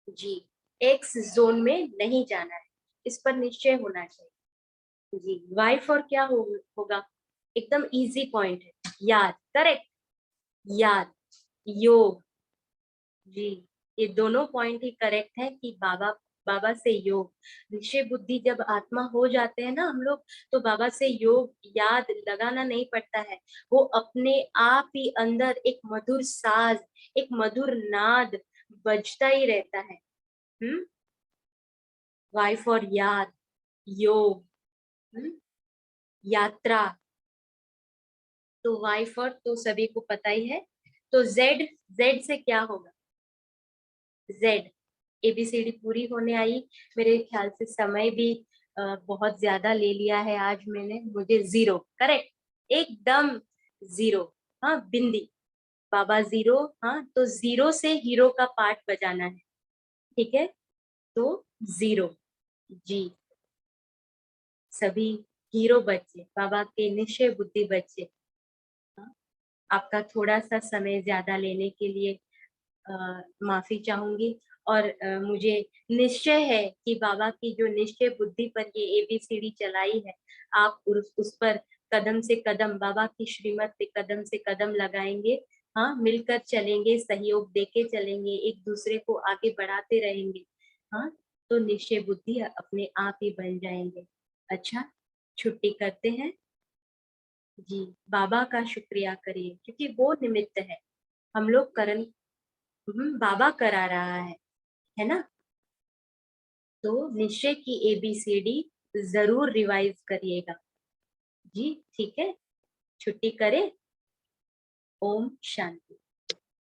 [SPEAKER 2] जी, एक्स जोन में नहीं जाना है, इस पर निश्चय होना चाहिए जी। वाई फॉर क्या होगा, एकदम इजी पॉइंट है, याद, करेक्ट, याद, योग जी, ये दोनों पॉइंट ही करेक्ट है कि बाबा बाबा से योग, निश्चय बुद्धि जब आत्मा हो जाते हैं ना हम लोग, तो बाबा से योग याद लगाना नहीं पड़ता है, वो अपने आप ही अंदर एक मधुर साज, एक मधुर नाद बजता ही रहता है। वाई फॉर याद, योग, यात्रा। तो वाई फॉर तो सभी को पता ही है, तो जेड, जेड से क्या होगा, जेड, एबीसीडी पूरी होने आई। मेरे ख्याल से समय भी बहुत ज्यादा ले लिया है आज मैंने, मुझे जीरो, करेक्ट, एकदम जीरो, हाँ बिंदी, बाबा जीरो, हाँ तो जीरो से हीरो का पार्ट बजाना है, ठीक है, तो जीरो जी, सभी हीरो बच्चे, बाबा के निश्चय बुद्धि बच्चे। हाँ, आपका थोड़ा सा समय ज्यादा लेने के लिए माफी चाहूंगी, और मुझे निश्चय है कि बाबा की जो निश्चय बुद्धि पर ये एबीसीडी चलाई है, आप उस पर कदम से कदम, बाबा की श्रीमत पे कदम से कदम लगाएंगे, हाँ मिलकर चलेंगे, सहयोग देके चलेंगे, एक दूसरे को आगे बढ़ाते रहेंगे, हाँ तो निश्चय बुद्धि अपने आप ही बन जाएंगे। अच्छा, छुट्टी करते हैं जी, बाबा का शुक्रिया करिए क्योंकि वो निमित्त है, हम लोग करन, बाबा करा रहा है ना, तो निश्चय की एबीसीडी जरूर रिवाइज करिएगा जी, ठीक है, छुट्टी करें, ओम शांति।